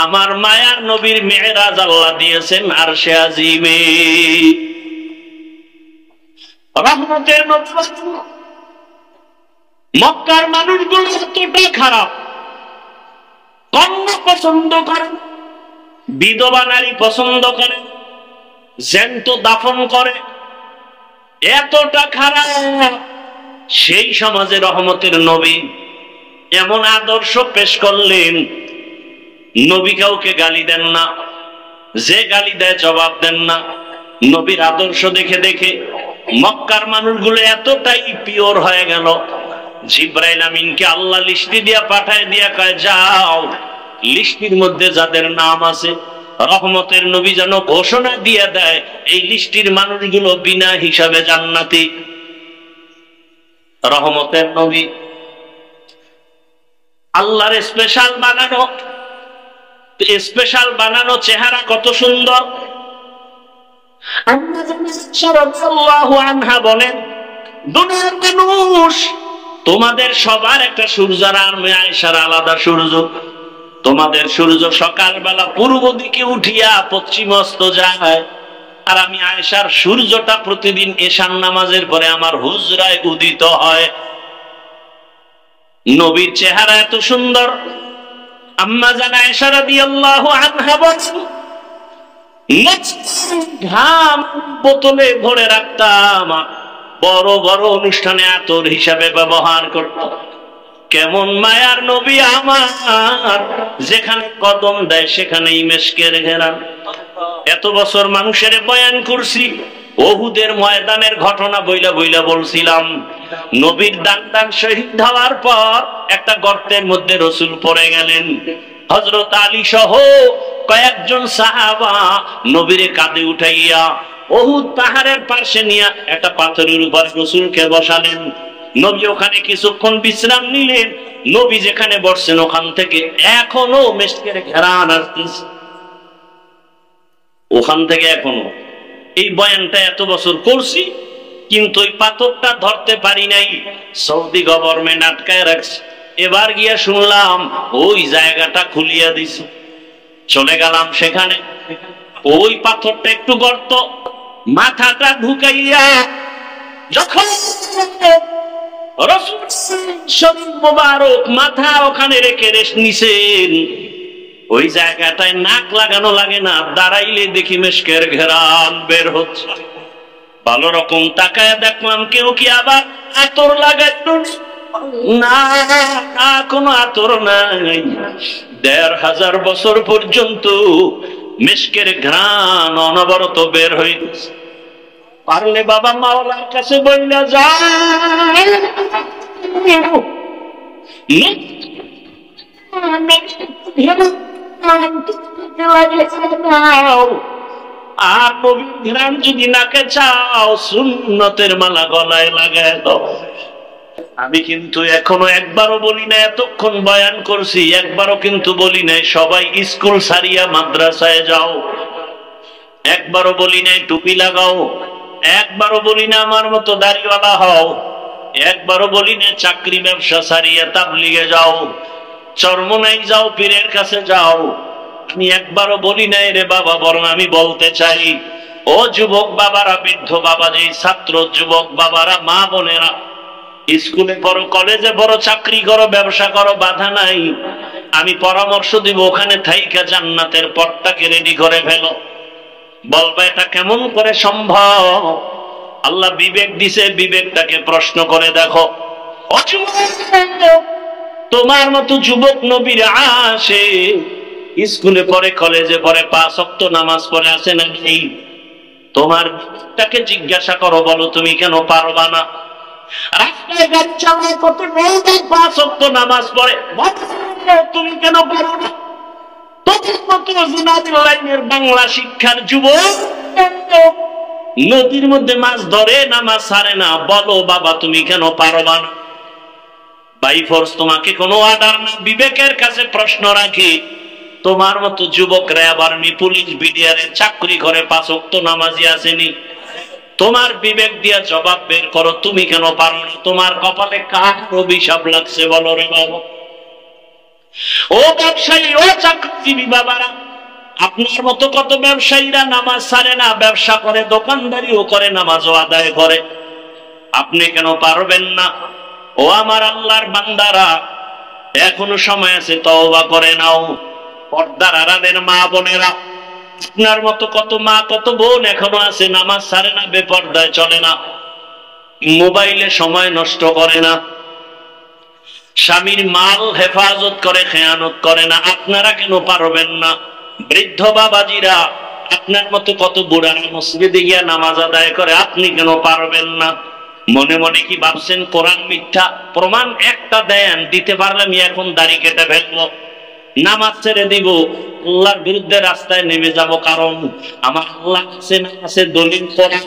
Speaker 1: আমার মায়ার নবীর মেরাজ আল্লাহ দিয়েছেন আরশে আজিমে। রহমতের নবী। মক্কার মানুষগুলো এতটা খারাপ, কন্যা পছন্দ করেন, বিধবা নারী পছন্দ করে, জ্যান্ত দাফন করে, এতটা খারাপ। সেই সমাজে রহমতের নবী এমন আদর্শ পেশ করলেন, নবী কাউকে গালি দেন না, যে গালি দেয় জবাব দেন না। নবীর আদর্শ দেখে দেখে মক্কার মানুষগুলো এতটাই পিওর হয়ে গেল, জিবরাইল আমিনকে আল্লাহ লিস্টি দিয়া পাঠায় দিয়া কয় যাও, লিস্টির মধ্যে যাদের নাম আছে রহমতের নবী যেন ঘোষণা দিয়ে দেয় এই লিস্টির মানুষগুলো বিনা হিসাবে জান্নাতি। রহমতের নবী আল্লাহর স্পেশাল বানানো চেহারা কত সুন্দর। আনহা বলেন, দুনিয়ার মানুষ তোমাদের সবার একটা সূর্য, আর আয়েশার আলাদা সূর্য। তোমাদের সূর্য সকালবেলা পূর্ব দিকে উঠিয়া পশ্চিম অস্ত যায়, আর আমি আয়েশার সূর্যটা প্রতিদিন এশার নামাজের পরে আমার হুজরায় উদিত হয়। নবীর চেহারা এত সুন্দর। আম্মা জান আয়েশা রাদিয়াল্লাহু আনহা বলেন, ঘাম বোতলে ভরে রাখতাম, বড় বড় অনুষ্ঠানে আতর হিসাবে ব্যবহার করতাম। কেমন মায়ার নবী আমার, যেখানে কদম দেয় সেখানেই মেশকের ঘেরান। এত বছর মানুষের বয়ান করছি, ওহুদের ময়দানের ঘটনা বইলা বইলা বলছিলাম। নবীর দান শহীদ হওয়ার পর একটা গর্তের মধ্যে রাসূল পড়ে গেলেন। হযরত আলী সহ কয়েকজন সাহাবা নবীরে কাঁধে উঠাইয়া ওহুদ পাহাড়ের পাশে নিয়ে একটা পাথরের উপর রাসূলকে বসালেন। নবী ওখানে কিছুক্ষণ বিশ্রাম নিলেন। নবী যেখানে বসছেন ওখান থেকে এখনো মেশকের ঘেরান আসতেছে, ওখান থেকে এখনো। এই বয়ানটা এত বছর করছি, কিন্তু ওই পাথরটা ধরতে পারি নাই, সৌদি গভর্নমেন্ট আটকায় রাখছে। এবার গিয়া শুনলাম ওই জায়গাটা খুলিয়া দিছে, চলে গেলাম সেখানে। ওই পাথরটা একটু গর্ত, মাথাটা ঢুকাইয়া যখন রাসূল শরীফ মোবারক মাথা ওখানে রেখে রেস্ট নিছেন, ওই জায়গাটায় নাক লাগানো লাগে না, দাঁড়াইলে দেখি মেশকের ঘেরান বের হচ্ছে। ভালো রকম তাকায় দেখলাম কেউ কি আবার আতর লাগাইতো না, কোনো আতর নাই। ১৫০০ বছর পর্যন্ত মেশকের ঘ্রাণ অনবরত বের হইতেছে। পারলে বাবা মাওলার কাছে বইলা যায়, আর নবীর ঘ্রাণ যদি নাকে চাও, সুন্নতের মালা গলায় লাগায় দাও। আমি কিন্তু এখনো একবারও বলি না, এতক্ষণ বয়ান করছি, একবারও কিন্তু বলি নাই সবাই স্কুল সারিয়া মাদ্রাসায় যাও। একবারও বলি নাই টুপি লাগাও। একবারও বলি না আমার মতো দাড়িওয়ালা হও। একবারও বলি না চাকরি ব্যবসা সারিয়া তাবলিগে যাও, চরমনাই যাও, পীরের কাছে যাও। আমি একবারও বলি নাই রে বাবা, বরং আমি বলতে চাই, ও যুবক বাবারা, বৃদ্ধ বাবা, যে ছাত্র যুবক বাবারা, মা বোনেরা, স্কুলে পড়ো, কলেজে পড়ো, চাকরি করো, ব্যবসা করো, বাধা নাই। আমি পরামর্শ দিব, ওখানে থাইকা জান্নাতের পথটাকে রেডি করে ফেলো। বলবে এটা কেমন করে সম্ভব? আল্লাহ বিবেক দিছে, বিবেকটাকে প্রশ্ন করে দেখো। তোমার মতো যুবক নবীর আসে, স্কুলে পড়ে, কলেজে পড়ে, 5 ওয়াক্ত নামাজ পড়ে, আছে নাকি? তোমার বিবেকটাকে জিজ্ঞাসা করো, বলো তুমি কেন পারবা না? রাস্তায় গাড়ি চালায় কত লোক 5 ওয়াক্ত নামাজ পড়ে, তুমি কেন পারো না? বাংলা শিক্ষার যুবক নদীর মধ্যে মাছ ধরে, নামাজ ছাড়ে না, বলো বাবা তুমি কেন পারবা না? বাই ফোর্স তোমাকে কোনো অর্ডার না, বিবেকের কাছে প্রশ্ন রাখি। তোমার মতো যুবক র্যাব, আর্মি, পুলিশ, বিডিআর এর চাকরি করে, 5 ওয়াক্ত নামাজি আসেনি? তোমার বিবেক দিয়া জবাব বের করো, তুমি কেন পারো না? তোমার কপালে কার অভিশাপ লাগছে বলো রে বাবা? ও ব্যবসায়ী, ও চাকরিজীবী বাবারা, আপনার মতো কত ব্যবসায়ীরা নামাজ ছাড়ে না, ব্যবসা করে, দোকানদারিও করে, নামাজও আদায় করে। আপনি কেন পারবেন না? ও আমার আল্লাহর বান্দারা, এখনো সময় আছে, তওবা করে নাও। পর্দার আড়ালের মা বোনেরা, আপনার মতো কত মা, কত বোন এখনো আছে, নামাজ ছাড়ে না, বেপর্দায় চলে না, মোবাইলে সময় নষ্ট করে না, স্বামীর মাল হেফাজত করে, খেয়ানত করে না। আপনারা কেন পারবেন না? বৃদ্ধ বাবাজিরা, আপনার মতো কত বুড়ারা মসজিদে গিয়া নামাজ আদায় করে, আপনি কেন পারবেন না? মনে মনে কি ভাবছেন কোরআন মিথ্যা? প্রমাণ একটা দেন, দিতে পারলে আমি এখন দাড়ি কেটে ফেলবো, নামাজ ছেড়ে দিব, আল্লাহর বিরুদ্ধে রাস্তায় নেমে যাব। কারণ আমার আল্লাহ আছে না আছে দলিল কোরআন,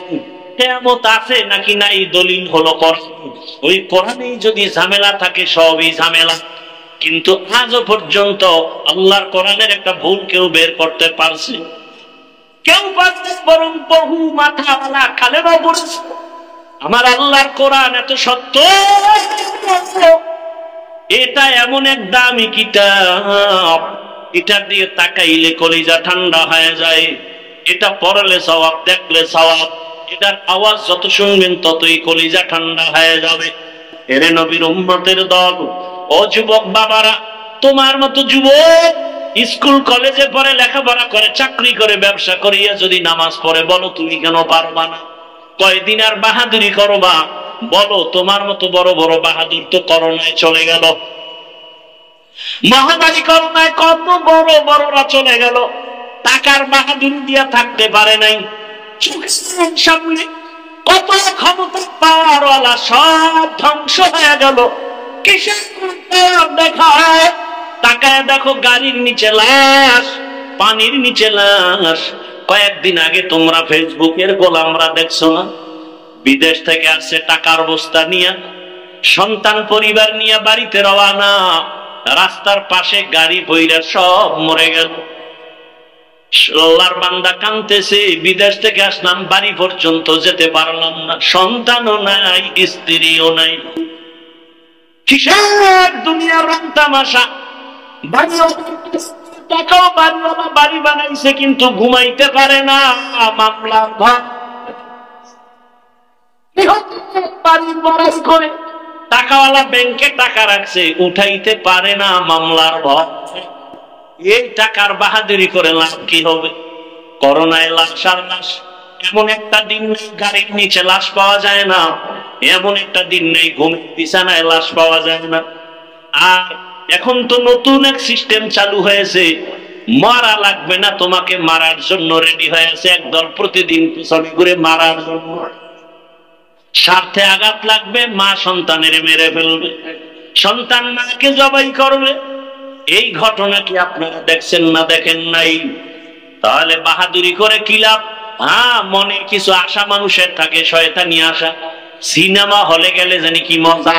Speaker 1: কিয়ামত আছে নাকি নাই দলিল হলো কোরআন। ওই কোরআনেই যদি ঝামেলা থাকে, সবই ঝামেলা। কিন্তু আজও পর্যন্ত আল্লাহর কোরআনের একটা ভুল কেউ বের করতে পারছে? কেউ পারছে? বরং বহু মাথাওয়ালা খালেরাও বলেছে আমার আল্লাহর কোরআন এত সত্য, এটা এমন এক দামি কিতাব, এটা দিয়ে তাকাইলে কলিজা ঠান্ডা হয়ে যায়, এটা পড়লে সওয়াব, দেখলে সওয়াব, এটার আওয়াজ যত শুনবেন ততই কলিজা ঠান্ডা হয়ে যাবে। এরে নবীর উম্মতের দল, ও যুবক বাবারা, তোমার মতো যুবক স্কুল কলেজে পড়ে, লেখাপড়া করে, চাকরি করে, ব্যবসা করিয়া যদি নামাজ পড়ে, বলো তুমি কেন পারবা না? কয়দিন আর বাহাদুরি করবা? বলো, তোমার মতো বড় বড় বাহাদুর তো করোনায় চলে গেল, মহামারী করোনায় কত বড় বড়রা চলে গেল, টাকার বাহাদুরি দিয়া থাকতে পারে নাই। সামনে কত ক্ষমতা পাওয়ারওয়ালা সব ধ্বংস হয়ে গেল। কিসের দেখা হয়? তাকায় দেখো গাড়ির নিচে লাশ, পানির নিচে লাশ। কয়েকদিন আগে তোমরা ফেসবুকের গোলামরা দেখছো না? বিদেশ থেকে আসছে টাকার বস্তা নিয়ে, সন্তান পরিবার নিয়ে বাড়িতে রওনা, রাস্তার পাশে গাড়ি বইরা সব মরে গেল। আল্লাহর বান্দা কাঁদতেছে, বিদেশ থেকে আসলাম, বাড়ি পর্যন্ত যেতে পারলাম না, সন্তানও নাই, স্ত্রীও নাই। কিসের দুনিয়ার রং তামাশা? টাকাও বাড়িওয়ালা বাড়ি বানাইছে, কিন্তু ঘুমাইতে পারে না, মামলার ভয়। বাড়ি বরাজ করে টাকাওয়ালা ব্যাংকে টাকা রাখছে, উঠাইতে পারে না, মামলার ভয়। এই টাকার বাহাদুরি করে লাভ কি হবে? করোনায় লাশ আর লাশ। এমন একটা দিন নেই গাড়ির নিচে লাশ পাওয়া যায় না, এমন একটা দিন নেই ঘুমের বিছানায় লাশ পাওয়া যায় না। আর এখন তো নতুন এক সিস্টেম চালু হয়েছে, মারা লাগবে না, তোমাকে মারার জন্য রেডি হয়েছে একদল, প্রতিদিন পিছনে ঘুরে মারার জন্য। স্বার্থে আঘাত লাগবে, মা সন্তানের মেরে ফেলবে, সন্তান মাকে জবাই করবে। এই ঘটনা কি আপনারা দেখছেন না দেখেন নাই? তাহলে বাহাদুরি করে কি লাভ? হ্যাঁ, মনে কিছু আশা মানুষের থাকে, শয়তানি আশা। সিনেমা হলে গেলে জানি কি মজা,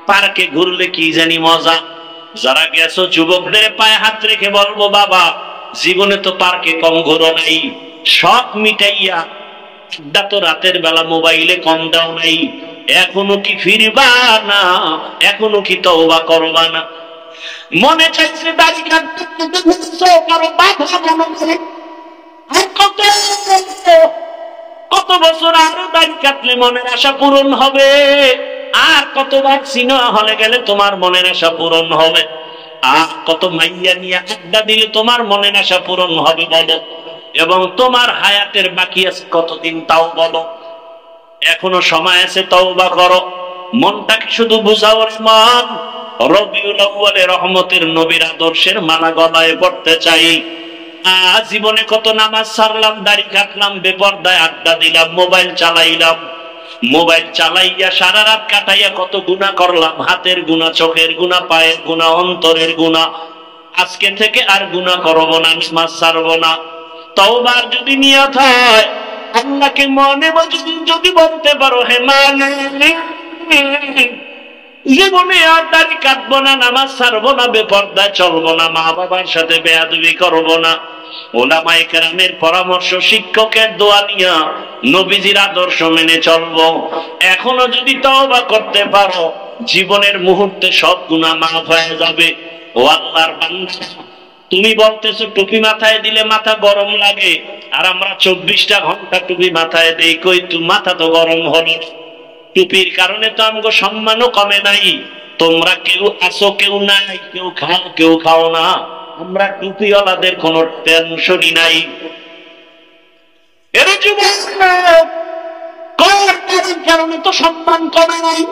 Speaker 1: পার্কে ঘুরলে কি জানি মজা। যারা গেছো যুবকদের পায়ে হাত রেখে বলবো, বাবা জীবনে তো পার্কে কম ঘোরো নাই, শখ মিটাইয়া আড্ডা তো রাতের বেলা মোবাইলে কম দাও নাই, এখনো কি ফিরবা না? এখনো কি তওবা করবা না? মনে চাইছে দাড়ি কাটতে, কারো বাধা মনে করে কত বছর আরো দাড়ি কাটলে মনের আশা পূরণ হবে, আর কতবার সিনেমা হলে গেলে তোমার মনের আশা পূরণ হবে, আর কত মাইয়া নিয়ে আড্ডা দিলে তোমার মনের আশা পূরণ হবে বলো? এবং তোমার হায়াতের বাকি আছে কতদিন তাও বলো? এখনো সময় আছে, তওবা করো। মনটাকে শুধু বুঝাও রে মন, রবিউল আউয়ালে রহমতের নবীর আদর্শের মালা গলায় পড়তে চাই। জীবনে কত নামাজ ছাড়লাম, দাড়ি কাটলাম, বেপরদায় আড্ডা দিলাম, মোবাইল চালাইলাম, মোবাইল চালাইয়া সারা রাত কাটাইয়া কত গুনাহ করলাম, হাতের গুনাহ, চোখের গুনাহ, পায়ের গুনাহ, অন্তরের গুনাহ। আজকে থেকে আর গুনাহ করবো না, নামাজ ছাড়বো না। তওবার যদি নিয়ত হয়, আল্লাহকে মনে যদি বলতে পারো, হে মালিক জীবনে আর দাড়ি কাটবো না, নামাজ ছাড়বো না, বেপরদায় চলবো না, মা বাবার সাথে বেয়াদবি করবো না, ওলামায়ে কেরামের পরামর্শ, শিক্ষকের দোয়া নিয়া নবীজির আদর্শ মেনে চলবো। এখনো যদি তওবা করতে পারো, জীবনের মুহূর্তে সব গুনাহ মাফ হয়ে যাবে। ও আল্লাহর বান্দা, তুমি বলতেছো টুপি মাথায় দিলে মাথা গরম লাগে, আর আমরা 24টা ঘন্টা টুপি মাথায় দেই, কই তু মাথা তো গরম হলো। টুপির কারণে তো আমগো সম্মানও কমে নাই। তোমরা কেউ আসো, কেউ নাই, কেউ খাও, কেউ খাও না, আমরা টুপিওয়ালাদের কোনো টেনশনই নাই। এর যুবক কারণে তো সম্মান কমে নাই।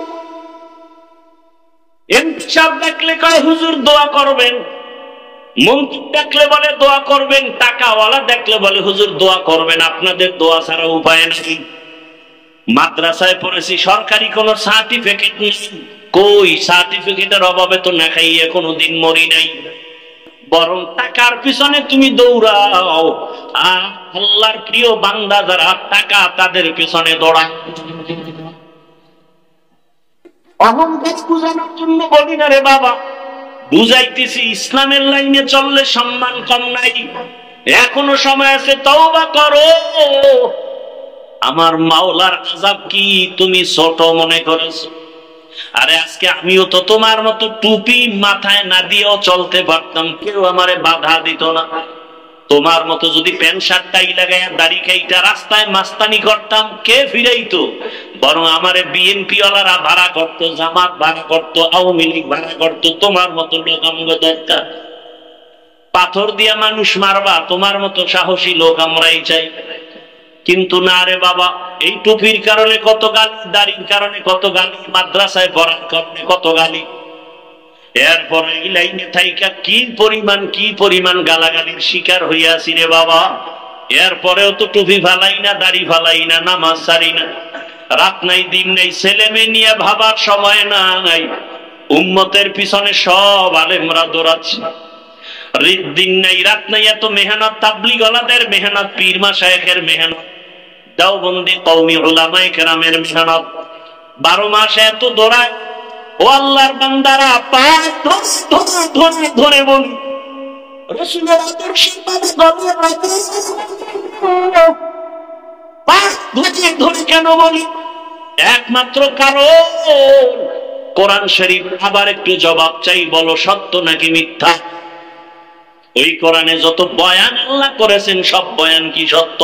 Speaker 1: ইনসাফ দেখলে কয় হুজুর দোয়া করবেন, মন্ত্রী দেখলে বলে দোয়া করবেন, টাকাওয়ালা দেখলে বলে হুজুর দোয়া করবেন, আপনাদের দোয়া ছাড়া উপায় নেই। মাদ্রাসায় পড়েছি, সরকারি কোন সার্টিফিকেট নেই, কই সার্টিফিকেটের অভাবে তো না খাইয়ে কোনোদিন মরি নাই। বরং টাকার পিছনে তুমি দৌড়াও, আর আল্লাহর প্রিয় বান্দা যারা টাকা তাদের পিছনে দৌড়াও। অহংকার বুঝানোর জন্য বলি না রে বাবা, বুঝাইতেছি ইসলামের লাইনে চললে সম্মান কম নাই। এখনো সময় আছে, তওবা করো। আমার মাওলার আযাব কি তুমি ছোট মনে করেছো? আরে আজকে আমিও তো তোমার মতো টুপি মাথায় না দিয়েও চলতে পারতাম, কেউ আমারে বাধা দিত না। তোমার মতো যদি প্যান্ট শার্ট টাই লাগাইয়া দাড়ি কাইটা রাস্তায় মাস্তানি করতাম, কে ফিরাইতো? বরং আমারে বিএনপি ওয়ালারা ভাড়া করতো, জামাত ভাড়া করতো, আওয়ামী লীগ ভাড়া করতো। তোমার মতো লোক আমগো দরকার। পাথর দিয়া মানুষ মারবা, তোমার মতো সাহসী লোক আমরাই চাই। কিন্তু না রে বাবা, এই টুপির কারণে কত গালি, দাড়ির কারণে কত গালি, মাদ্রাসায় পড়ার কারণে কত গালি। এরপরে এই লাইনে থাইকা কি পরিমাণ গালাগালির শিকার হইয়াছি রে বাবা। এরপরেও তো টুপি ফালাই না, দাড়ি ফালাই না, নামাজ ছাড়ি না। রাত নাই দিন নাই, ছেলে মেয়ে নিয়ে ভাবার সময় নাই। উম্মতের পিছনে সব আলেমরা দৌড়াচ্ছে, দিন নাই রাত নাই, এত মেহনত, তাবলীগ ওয়ালাদের মেহনত, পীর মাশায়েখের মেহনত, দেওবন্দি কওমি উলামায়ে কেরামের মেহনত, 12 মাসে এত দৌড়ায়। ও আল্লাহর বান্দারা, পাঁচ ধরে ধরে বলি রাসূলের আদর্শে পাঁচ ধরে কেন বলি? একমাত্র কারণ কোরআন শরীফ। আবার একটু জবাব চাই, বলো সত্য নাকি মিথ্যা? ওই কোরআনে যত বয়ান আল্লাহ করেছেন, সব বয়ান কি সত্য?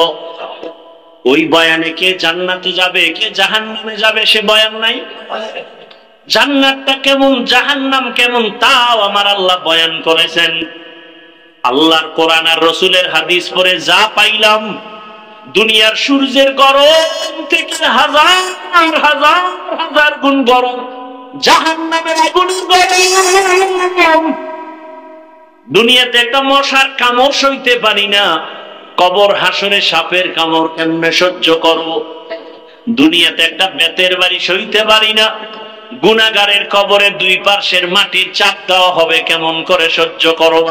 Speaker 1: ওই বয়ানে কে জান্নাতে যাবে, কে জাহান্নামে যাবে, সে বয়ান নাই। জান্নাতটা কেমন, জাহান্নাম কেমন, তাও আমার আল্লাহ বয়ান করেছেন। আল্লাহর কোরআন আর রাসূলের হাদিস পড়ে যা পাইলাম, দুনিয়ার সূর্যের গরম থেকে হাজার হাজার হাজার গুণ গরম জাহান্নামের আগুনের গরম। দুনিয়াতে একটা মশার কামড় সইতে পারি না, কবর হাসরে সাপের কামড় কেমনে সহ্য করব? দুনিয়াতে একটা বেতের বাড়ি সইতে পারি না, গুনাহগারের কবরে দুই পাশের মাটির চাপ দেওয়া হবে, কেমন করে সহ্য করব?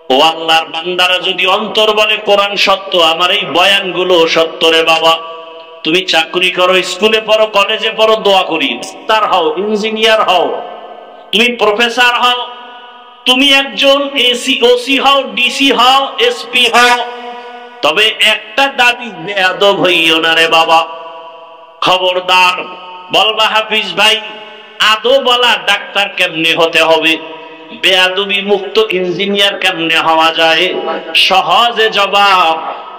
Speaker 1: ও আল্লাহর বান্দারা যদি অন্তর বলে কোরআন সত্য, আমার এই বয়ানগুলো সত্য রে বাবা। তুমি চাকরি করো, স্কুলে পড়ো, কলেজে পড়ো, দোয়া করি ডাক্তার হও, ইঞ্জিনিয়ার হও, তুমি প্রফেসর হও, তুমি একজন এসি ওসি হও, ডিসি হও, এসপি হও, তবে একটা দাবি, বেয়াদব হইও না রে বাবা। খবরদার। বলবা হাফিজ ভাই আদো বলা ডাক্তার কেমনে হতে হবে, বেয়াদবি মুক্ত ইঞ্জিনিয়ার কেমনে হওয়া যায়? সহজে জবাব,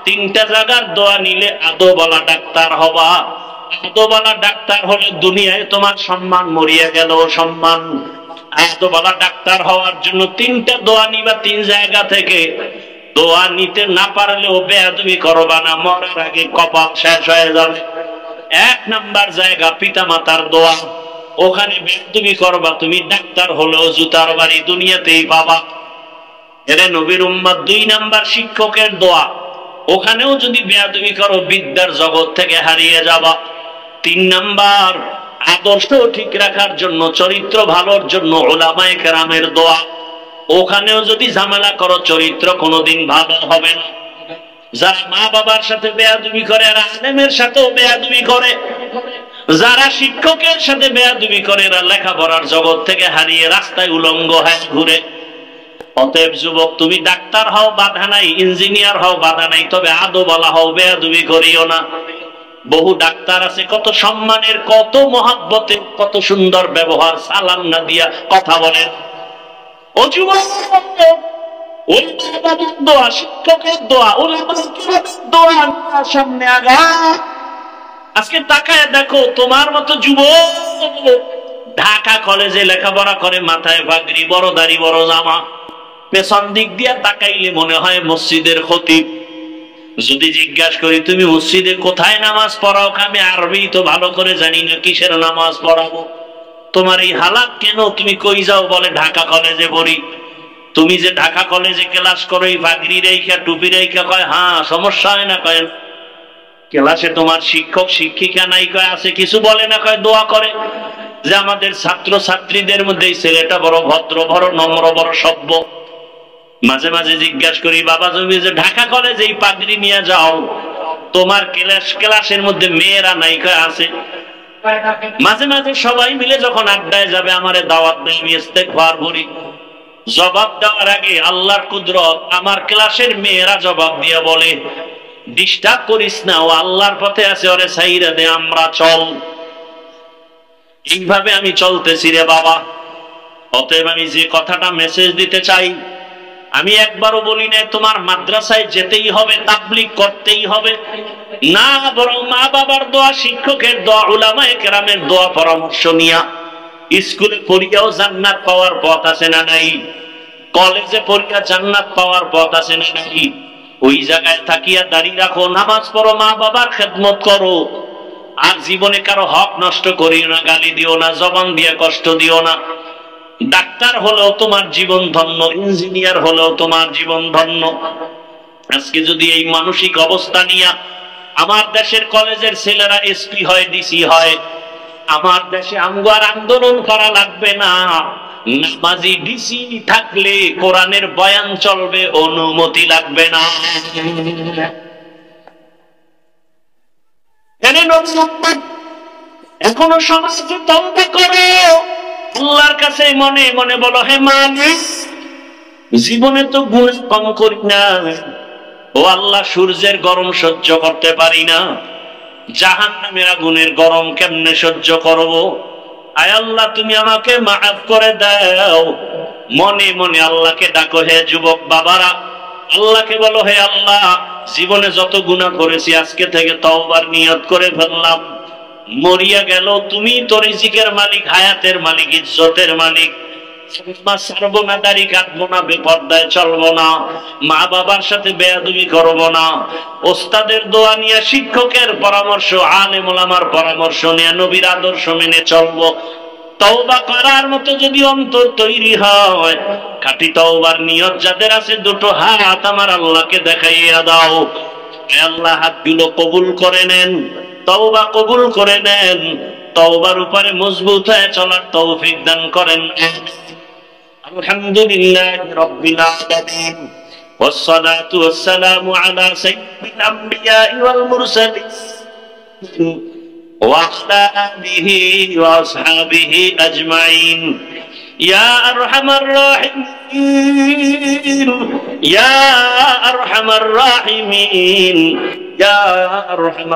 Speaker 1: তিনটা জায়গার দোয়া নিলে আদো বলা ডাক্তার হবা। আদো বলা ডাক্তার হলে দুনিয়ায় তোমার সম্মান, মরিয়া গেল সম্মান। আদো বলা ডাক্তার হওয়ার জন্য তিনটা দোয়া নিবা, তিন জায়গা থেকে। দোয়া নিতে না পারলেও বেয়াদবি করবা না, মরার আগে কপাল শেষ হয়ে যাবে। এক নাম্বার জায়গা পিতা মাতার দোয়া, ওখানে বেয়াদবি করবা, তুমি ডাক্তার হলেও জুতার বাড়ি দুনিয়াতেই পাবা। এরে নবীর উম্মত। দুই নাম্বার শিক্ষকের দোয়া, ওখানেও যদি বেয়াদবি করো বিদ্যার জগৎ থেকে হারিয়ে যাবা। তিন নাম্বার আদর্শ ঠিক রাখার জন্য, চরিত্র ভালোর জন্য উলামায়ে কেরামের দোয়া, ওখানেও যদি ঝামেলা করো চরিত্র কোনোদিন ভালো হবে না। যারা মা বাবার সাথে বেয়াদবি করে আর আলেমের সাথেও বেয়াদবি করে, যারা শিক্ষকের সাথে বেয়াদবি করে এরা লেখাপড়ার জগৎ থেকে হারিয়ে রাস্তায় উলঙ্গ হয়ে ঘুরে। অতএব যুবক, তুমি ডাক্তার হও বাধা নাই, ইঞ্জিনিয়ার হও বাধা নাই, তবে আদো বলা হও, বেয়াদবি করিও না। বহু ডাক্তার আছে কত সম্মানের, কত মহাব্বতের, কত সুন্দর ব্যবহার, সালাম না দিয়া কথা বলেন। ও যুবক, ওই বাবার দোয়া, শিক্ষকের দোয়া, উলামায়ে দোয়া সামনে আগা। আজকে তাকায় দেখো, তোমার মতো যুবক ঢাকা কলেজে লেখাপড়া করে, মাথায় পাগড়ি, বড় দাড়ি, বড় জামা, পেছন দিক দিয়া তাকাইলে মনে হয় মসজিদের খতিব। যদি জিজ্ঞাসা করি তুমি মসজিদে কোথায় নামাজ পড়াও, আমি আরবি তো ভালো করে জানি না, কিসের নামাজ পড়াবো? তোমার এই হালাত কেন? তুমি কই যাও? বলে ঢাকা কলেজে পড়ি। তুমি যে ঢাকা কলেজে ক্লাস করো এই পাগড়ি রেখা, টুপি রেখা, কয় হ্যাঁ সমস্যা হয় না, কয় ক্লাসে তোমার শিক্ষক শিক্ষিকা নাই, কয় আছে, কিছু বলে না, কয় দোয়া করে যে আমাদের ছাত্র ছাত্রীদের মধ্যে এই ছেলেটা বড় ভদ্র, বড় নম্র, বড় সভ্য। মাঝে মাঝে জিজ্ঞাসা করি, বাবা তুমি যে ঢাকা কলেজে এই পাগড়ি নিয়ে যাও, তোমার ক্লাসের মধ্যে মেয়েরা নাই, কয় আছে। মাঝে মাঝে সবাই মিলে যখন আড্ডায় যাবে আমারে দাওয়াত দেয়, আমি ইস্তেগফার করি। জবাব দেওয়ার আগে আল্লাহর কুদরত, আমার ক্লাসের মেয়েরা জবাব দিয়ে বলে ডিস্টার্ব করিস না, ও আল্লাহর পথে আছে, ওরে সাইরা দে, আমরা চল। এইভাবে আমি চলতেছি রে বাবা। অতএব আমি যে কথাটা মেসেজ দিতে চাই, আমি একবারও বলি না তোমার মাদ্রাসায় যেতেই হবে, তাবলীগ করতেই হবে না, বরং মা বাবার দোয়া, শিক্ষকের দোয়া, উলামায়ে কেরামের দোয়া পরামর্শ নিয়া স্কুলে পড়িয়াও জান্নাত পাওয়ার পথ আছে না নাই? কলেজে পড়িয়া জান্নাত পাওয়ার পথ আছে না নাই? ওই জায়গায় থাকিয়া দাঁড়িয়ে রাখো, নামাজ পড়ো, মা বাবার খেদমত করো, আর জীবনে কারো হক নষ্ট করিও না, গালি দিও না, জবান দিয়ে কষ্ট দিও না। ডাক্তার হলেও তোমার জীবন ধন্য, ইঞ্জিনিয়ার হলেও তোমার জীবন ধন্য। আজকে যদি এই মানসিক অবস্থা নিয়ে আমার দেশের কলেজের ছেলেরা এসপি হয়, ডিসি হয়, আমার দেশে আমগার আন্দোলন করা লাগবে না। নামাজি ডিসি থাকলে কোরআনের বয়ান চলবে, অনুমতি লাগবে না। এখনো সমাজে তওবা করো, আল্লাহর কাছে মনে মনে বলো, হে মালিক, জীবনে তো গুনাহ কম করি না, ও আল্লাহ সূর্যের গরম সহ্য করতে পারি না, জাহান্নামের আগুনের গরম কেমনে সহ্য করব? আয় আল্লাহ তুমি আমাকে মাফ করে দাও। মনে মনে আল্লাহকে ডাকো। হে যুবক বাবারা, আল্লাহকে বলো, হে আল্লাহ, জীবনে যত গুনাহ করেছি আজকে থেকে তওবার নিয়ত করে ফেললাম। মরিয়া গেল, তুমি তো রিজিকের মালিক, হায়াতের মালিক, ইজ্জতের মালিক। ছাড়বো না, দাড়ি কাটবো না, বেপর্দায় চলবো না, মা বাবার সাথে বেয়াদবি করবো না, ওস্তাদের দোয়া নিয়ে, শিক্ষকের পরামর্শ, আলেম ওলামার পরামর্শ নিয়ে নবীর আদর্শ মেনে চলবো। তওবা করার মতো যদি অন্তর তৈরি হয়, খাঁটি তওবার নিয়ত যাদের আছে, দুটো হাত আমার আল্লাহকে দেখাইয়া দাও। আল্লাহ হাতগুলো কবুল করে নেন, তওবা কবুল করে নেন, তওবার উপরে মজবুত হয়ে চলার তৌফিক দান করেন। আলহামদুলিল্লাহি রাব্বিল আলামিন والصلاة والسلام على سيد الأنبياء والمرسلين وعلى آله وأصحابه أجمعين يا أرحم الراحمين يا أرحم الراحمين يا أرحم